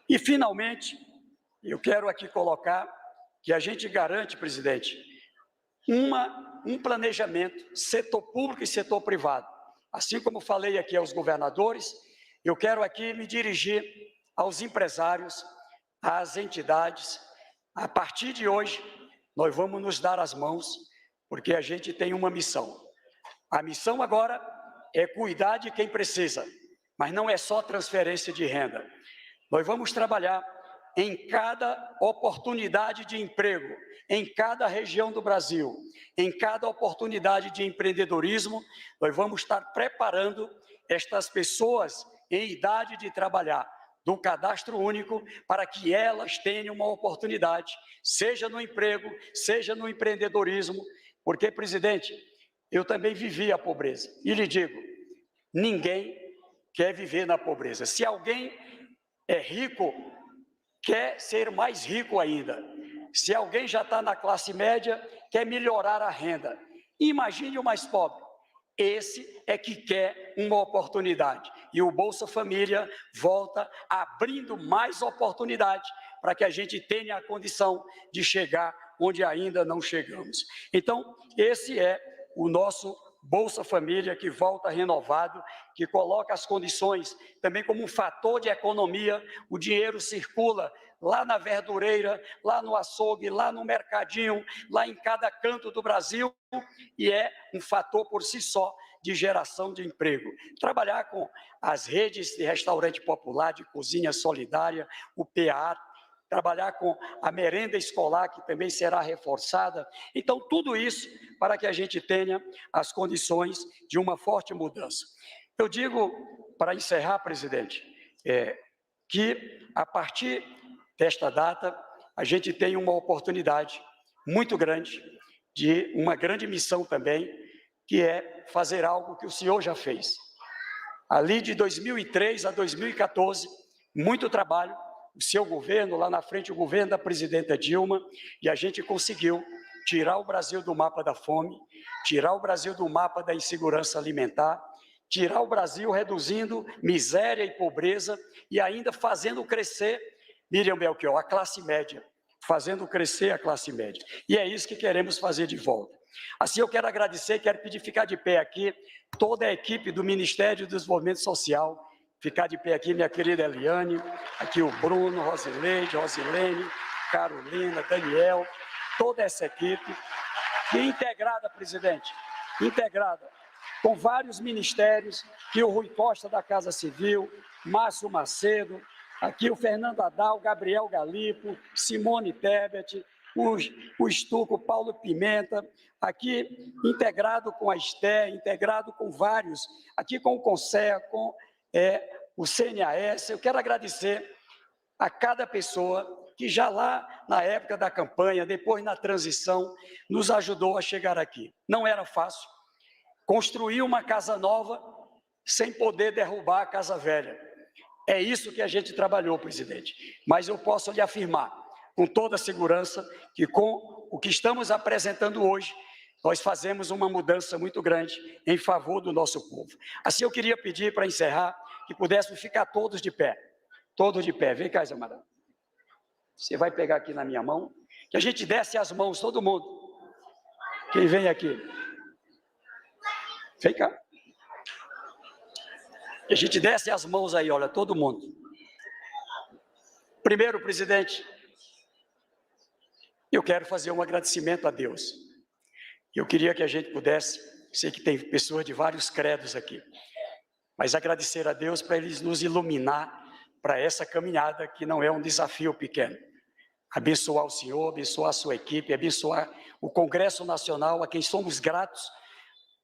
E, finalmente, eu quero aqui colocar que a gente garante, presidente, um planejamento, setor público e setor privado. Assim como falei aqui aos governadores, eu quero aqui me dirigir aos empresários, às entidades. A partir de hoje, nós vamos nos dar as mãos, porque a gente tem uma missão. A missão agora é cuidar de quem precisa, mas não é só transferência de renda. Nós vamos trabalhar em cada oportunidade de emprego, em cada região do Brasil, em cada oportunidade de empreendedorismo, nós vamos estar preparando estas pessoas em idade de trabalhar do cadastro único para que elas tenham uma oportunidade, seja no emprego, seja no empreendedorismo, porque, presidente, eu também vivi a pobreza. E lhe digo, ninguém quer viver na pobreza. Se alguém é rico, quer ser mais rico ainda. Se alguém já está na classe média, quer melhorar a renda. Imagine o mais pobre. Esse é que quer uma oportunidade. E o Bolsa Família volta abrindo mais oportunidade para que a gente tenha a condição de chegar onde ainda não chegamos. Então, esse é o nosso Bolsa Família, que volta renovado, que coloca as condições também como um fator de economia. O dinheiro circula lá na verdureira, lá no açougue, lá no mercadinho, lá em cada canto do Brasil, e é um fator por si só de geração de emprego. Trabalhar com as redes de restaurante popular, de cozinha solidária, o PA, trabalhar com a merenda escolar, que também será reforçada. Então, tudo isso para que a gente tenha as condições de uma forte mudança. Eu digo, para encerrar, presidente, que a partir desta data, a gente tem uma oportunidade muito grande, de uma grande missão também, que é fazer algo que o senhor já fez. Ali de 2003 a 2014, muito trabalho, o seu governo, lá na frente o governo da presidenta Dilma, e a gente conseguiu tirar o Brasil do mapa da fome, tirar o Brasil do mapa da insegurança alimentar, tirar o Brasil reduzindo miséria e pobreza e ainda fazendo crescer, Miriam Belchior, a classe média, fazendo crescer a classe média. E é isso que queremos fazer de volta. Assim, eu quero agradecer, quero pedir ficar de pé aqui, toda a equipe do Ministério do Desenvolvimento Social, ficar de pé aqui, minha querida Eliane, aqui o Bruno, Rosileide, Rosilene, Carolina, Daniel, toda essa equipe, que integrada, presidente, integrada com vários ministérios, que o Rui Costa da Casa Civil, Márcio Macedo, aqui o Fernando Adal, Gabriel Galipo, Simone Tebet, o Estuco, Paulo Pimenta, aqui integrado com a Esté, integrado com vários, aqui com o CONSEA, com o CNAS. Eu quero agradecer a cada pessoa que já lá na época da campanha, depois na transição, nos ajudou a chegar aqui. Não era fácil construir uma casa nova sem poder derrubar a casa velha. É isso que a gente trabalhou, presidente. Mas eu posso lhe afirmar, com toda segurança, que com o que estamos apresentando hoje, nós fazemos uma mudança muito grande em favor do nosso povo. Assim, eu queria pedir, para encerrar, que pudéssemos ficar todos de pé. Todos de pé. Vem cá, Isamara. Você vai pegar aqui na minha mão, que a gente desce as mãos, todo mundo. Quem vem aqui? Vem cá. Que a gente desce as mãos aí, olha, todo mundo. Primeiro, presidente, eu quero fazer um agradecimento a Deus. Eu queria que a gente pudesse, sei que tem pessoas de vários credos aqui, mas agradecer a Deus para Ele nos iluminar para essa caminhada, que não é um desafio pequeno. Abençoar o senhor, abençoar a sua equipe, abençoar o Congresso Nacional, a quem somos gratos.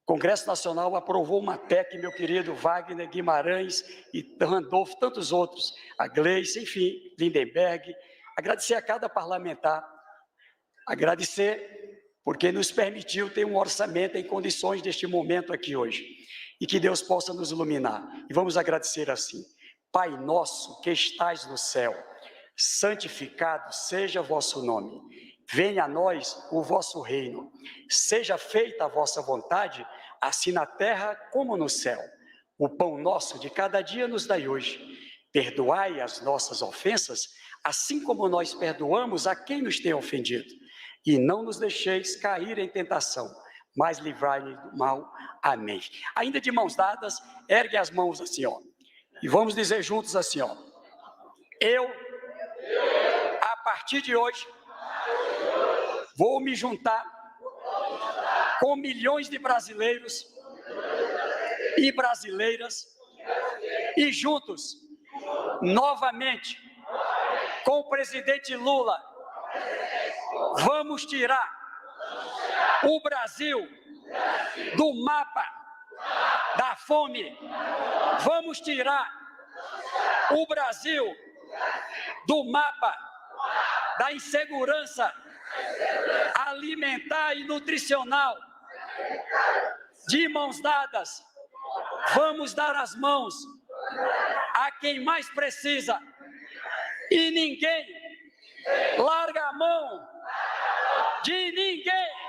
O Congresso Nacional aprovou uma PEC, meu querido Wagner Guimarães e Randolfo, tantos outros, a Gleice, enfim, Lindenberg. Agradecer a cada parlamentar, agradecer porque nos permitiu ter um orçamento em condições deste momento aqui hoje. E que Deus possa nos iluminar. E vamos agradecer assim. Pai nosso que estais no céu, santificado seja vosso nome. Venha a nós o vosso reino. Seja feita a vossa vontade, assim na terra como no céu. O pão nosso de cada dia nos dai hoje. Perdoai as nossas ofensas, assim como nós perdoamos a quem nos tem ofendido. E não nos deixeis cair em tentação, mas livrai-nos do mal. Amém. Ainda de mãos dadas, ergue as mãos assim, ó. E vamos dizer juntos assim, ó. Eu, a partir de hoje, vou me juntar com milhões de brasileiros e brasileiras e juntos, novamente, com o presidente Lula, vamos tirar o Brasil do mapa da fome. Vamos tirar o Brasil do mapa da insegurança alimentar e nutricional. De mãos dadas, vamos dar as mãos a quem mais precisa. E ninguém larga a mão de ninguém.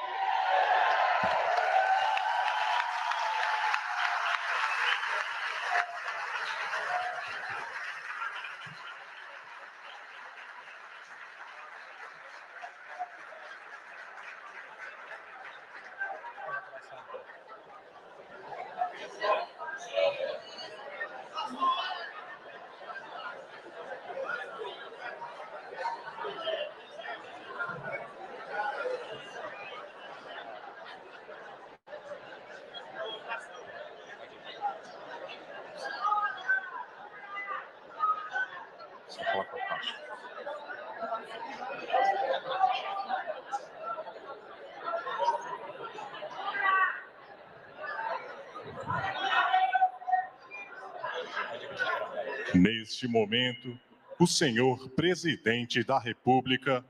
Neste momento, o senhor presidente da República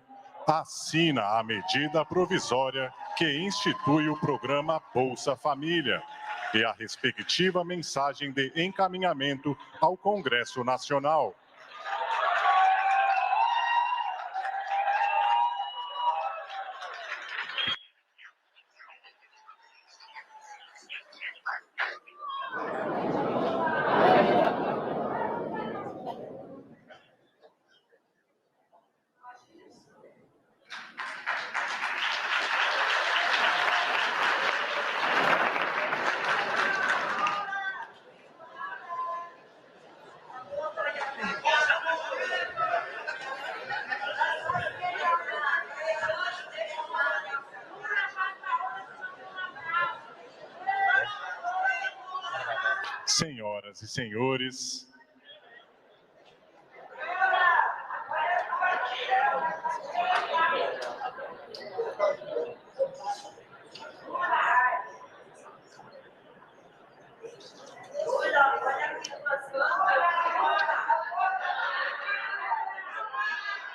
assina a medida provisória que institui o programa Bolsa Família e a respectiva mensagem de encaminhamento ao Congresso Nacional.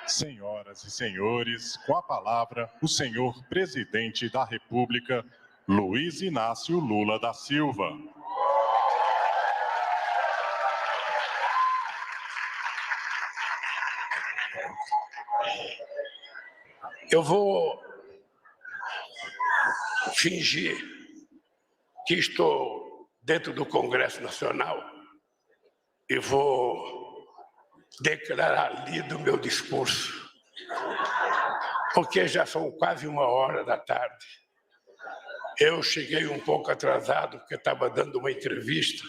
Senhoras e senhores, com a palavra, o senhor presidente da República, Luiz Inácio Lula da Silva. Eu vou fingir que estou dentro do Congresso Nacional e vou declarar lido o meu discurso, porque já são quase 1h da tarde. Eu cheguei um pouco atrasado, porque estava dando uma entrevista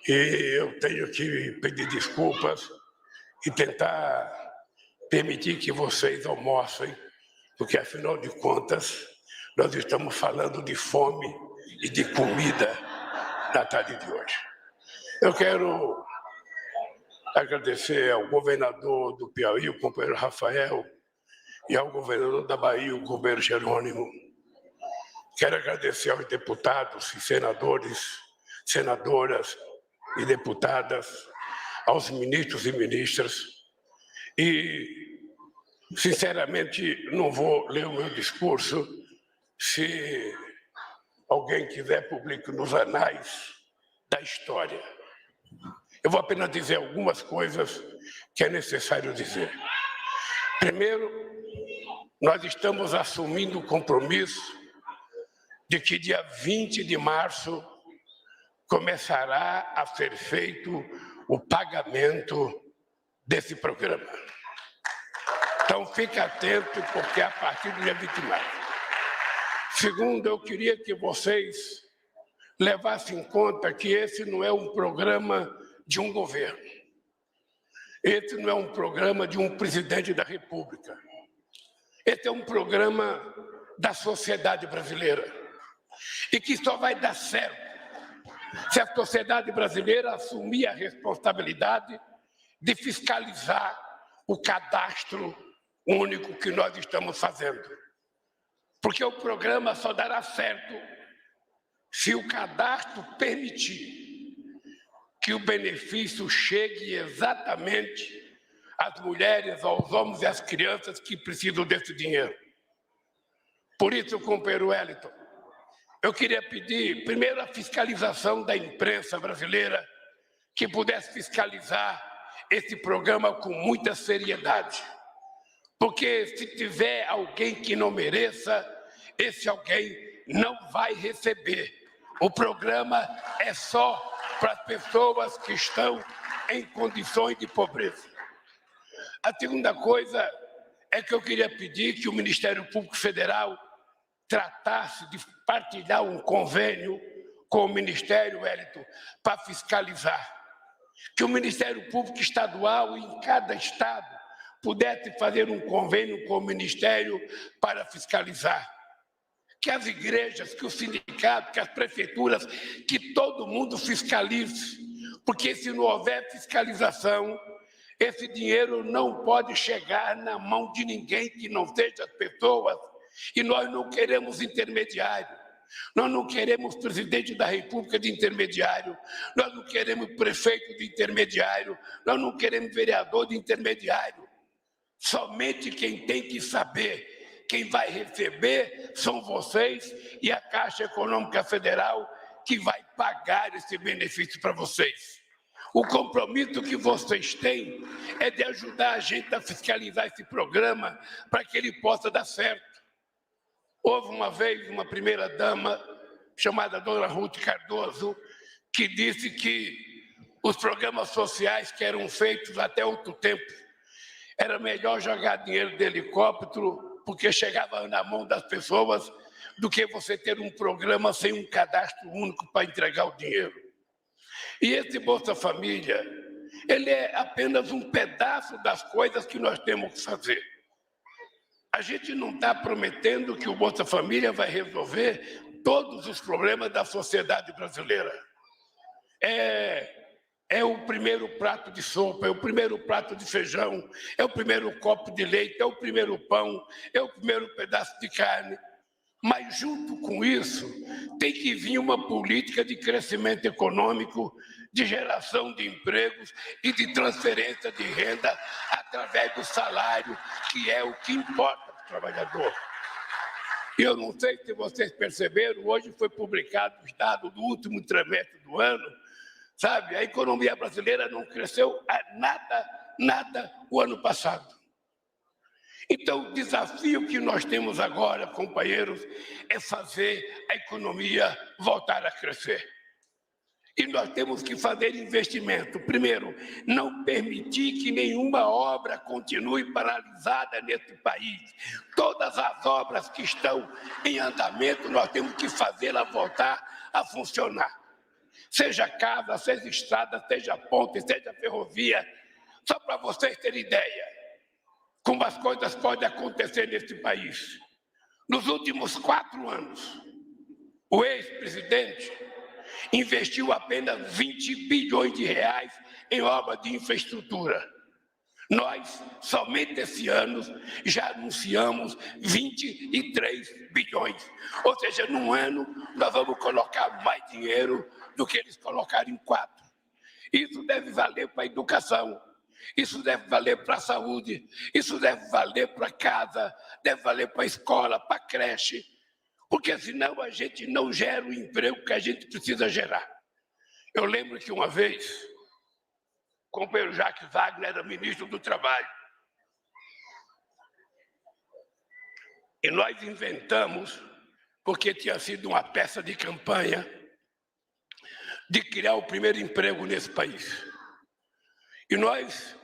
e eu tenho que pedir desculpas e tentar permitir que vocês almocem, porque, afinal de contas, nós estamos falando de fome e de comida na tarde de hoje. Eu quero agradecer ao governador do Piauí, o companheiro Rafael, e ao governador da Bahia, o companheiro Jerônimo. Quero agradecer aos deputados e senadores, senadoras e deputadas, aos ministros e ministras. E, sinceramente, não vou ler o meu discurso. Se alguém quiser, publique nos anais da história. Eu vou apenas dizer algumas coisas que é necessário dizer. Primeiro, nós estamos assumindo o compromisso de que dia 20 de março começará a ser feito o pagamento desse programa. Então, fique atento, porque é a partir do dia 20 de março. Segundo, eu queria que vocês levassem em conta que esse não é um programa de um governo. Esse não é um programa de um presidente da República. Esse é um programa da sociedade brasileira. E que só vai dar certo se a sociedade brasileira assumir a responsabilidade de fiscalizar o cadastro único que nós estamos fazendo. Porque o programa só dará certo se o cadastro permitir que o benefício chegue exatamente às mulheres, aos homens e às crianças que precisam desse dinheiro. Por isso, companheiro Wellington, eu queria pedir, primeiro, a fiscalização da imprensa brasileira, que pudesse fiscalizar esse programa com muita seriedade. Porque se tiver alguém que não mereça, esse alguém não vai receber. O programa é só para as pessoas que estão em condições de pobreza. A segunda coisa é que eu queria pedir que o Ministério Público Federal tratasse de partilhar um convênio com o Ministério, Wellington, para fiscalizar. Que o Ministério Público Estadual, em cada estado, pudesse fazer um convênio com o Ministério para fiscalizar. Que as igrejas, que os sindicatos, que as prefeituras, que todo mundo fiscalize. Porque se não houver fiscalização, esse dinheiro não pode chegar na mão de ninguém que não seja as pessoas. E nós não queremos intermediário. Nós não queremos presidente da República de intermediário. Nós não queremos prefeito de intermediário. Nós não queremos vereador de intermediário. Somente quem tem que saber quem vai receber são vocês e a Caixa Econômica Federal, que vai pagar esse benefício para vocês. O compromisso que vocês têm é de ajudar a gente a fiscalizar esse programa para que ele possa dar certo. Houve uma vez uma primeira-dama, chamada Dona Ruth Cardoso, que disse que os programas sociais que eram feitos até outro tempo, era melhor jogar dinheiro de helicóptero, porque chegava na mão das pessoas, do que você ter um programa sem um cadastro único para entregar o dinheiro. E esse Bolsa Família, ele é apenas um pedaço das coisas que nós temos que fazer. A gente não está prometendo que o Bolsa Família vai resolver todos os problemas da sociedade brasileira. É o primeiro prato de sopa, é o primeiro prato de feijão, é o primeiro copo de leite, é o primeiro pão, é o primeiro pedaço de carne. Mas, junto com isso, tem que vir uma política de crescimento econômico, de geração de empregos e de transferência de renda através do salário, que é o que importa para o trabalhador. E eu não sei se vocês perceberam, hoje foi publicado os dados do último trimestre do ano, sabe? A economia brasileira não cresceu nada o ano passado. Então, o desafio que nós temos agora, companheiros, é fazer a economia voltar a crescer. E nós temos que fazer investimento. Primeiro, não permitir que nenhuma obra continue paralisada nesse país. Todas as obras que estão em andamento, nós temos que fazê-la voltar a funcionar. Seja casa, seja estrada, seja ponte, seja ferrovia. Só para vocês terem ideia, como as coisas podem acontecer nesse país. Nos últimos 4 anos, o ex-presidente investiu apenas 20 bilhões de reais em obras de infraestrutura. Nós, somente esse ano, já anunciamos 23 bilhões. Ou seja, num ano, nós vamos colocar mais dinheiro do que eles colocaram em 4. Isso deve valer para a educação, isso deve valer para a saúde, isso deve valer para a casa, deve valer para a escola, para a creche, porque senão a gente não gera o emprego que a gente precisa gerar. Eu lembro que uma vez, o companheiro Jacques Wagner era ministro do Trabalho. E nós inventamos, porque tinha sido uma peça de campanha, de criar o primeiro emprego nesse país. E nós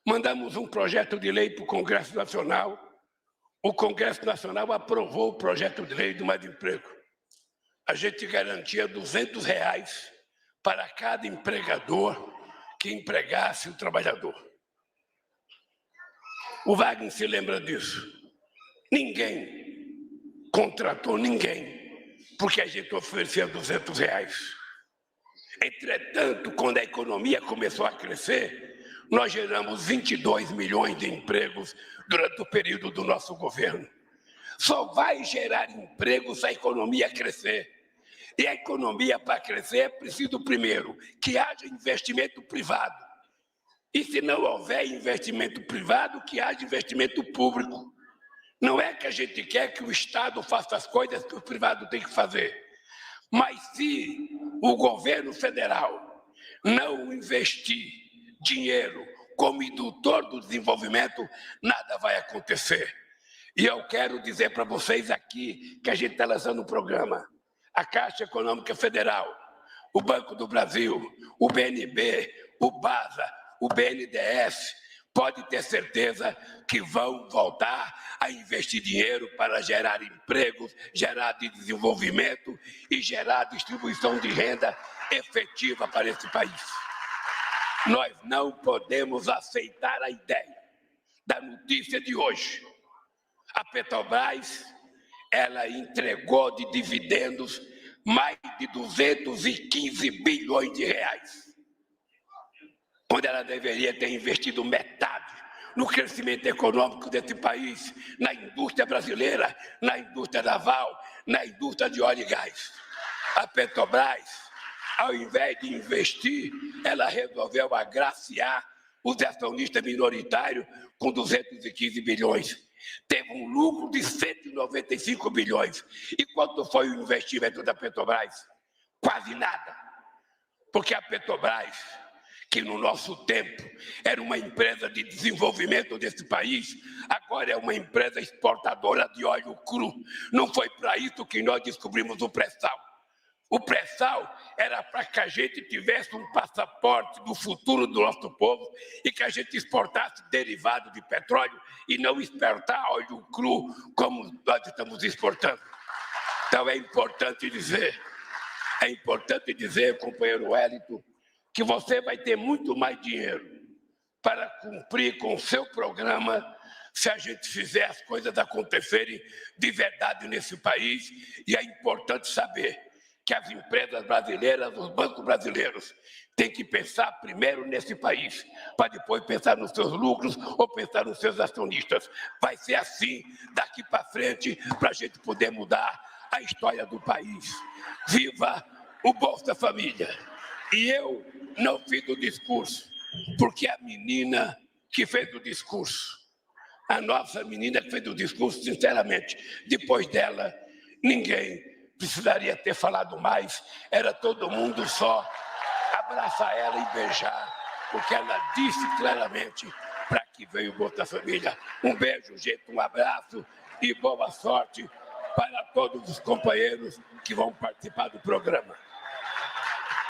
mandamos um projeto de lei para o Congresso Nacional. O Congresso Nacional aprovou o projeto de lei do Mais Emprego. A gente garantia R$200 para cada empregador que empregasse o trabalhador. O Wagner se lembra disso. Ninguém contratou ninguém porque a gente oferecia R$200. Entretanto, quando a economia começou a crescer, nós geramos 22 milhões de empregos durante o período do nosso governo. Só vai gerar emprego se a economia crescer. E a economia, para crescer, é preciso, primeiro, que haja investimento privado. E se não houver investimento privado, que haja investimento público. Não é que a gente quer que o Estado faça as coisas que o privado tem que fazer. Mas se o governo federal não investir dinheiro como indutor do desenvolvimento, nada vai acontecer. E eu quero dizer para vocês aqui que a gente está lançando um programa. A Caixa Econômica Federal, o Banco do Brasil, o BNB, o BASA, o BNDES, pode ter certeza que vão voltar a investir dinheiro para gerar empregos, gerar desenvolvimento e gerar distribuição de renda efetiva para esse país. Nós não podemos aceitar a ideia da notícia de hoje. A Petrobras, ela entregou de dividendos mais de 215 bilhões de reais, quando ela deveria ter investido metade no crescimento econômico desse país, na indústria brasileira, na indústria naval, na indústria de óleo e gás. A Petrobras, ao invés de investir, ela resolveu agraciar os acionistas minoritários com 215 bilhões. Teve um lucro de 195 bilhões. E quanto foi o investimento da Petrobras? Quase nada. Porque a Petrobras, que no nosso tempo era uma empresa de desenvolvimento desse país, agora é uma empresa exportadora de óleo cru. Não foi para isso que nós descobrimos o pré-sal. O pré-sal era para que a gente tivesse um passaporte do futuro do nosso povo e que a gente exportasse derivado de petróleo e não exportar óleo cru como nós estamos exportando. Então é importante dizer, companheiro Wellington, que você vai ter muito mais dinheiro para cumprir com o seu programa se a gente fizer as coisas acontecerem de verdade nesse país. E é importante saber que as empresas brasileiras, os bancos brasileiros, têm que pensar primeiro nesse país, para depois pensar nos seus lucros ou pensar nos seus acionistas. Vai ser assim daqui para frente, para a gente poder mudar a história do país. Viva o Bolsa Família! E eu não fiz o discurso, porque a menina que fez o discurso, a nossa menina que fez o discurso, sinceramente, depois dela, ninguém precisaria ter falado mais, era todo mundo só abraçar ela e beijar, porque ela disse claramente para que veio o Bolsa Família. Um beijo, gente, um abraço e boa sorte para todos os companheiros que vão participar do programa.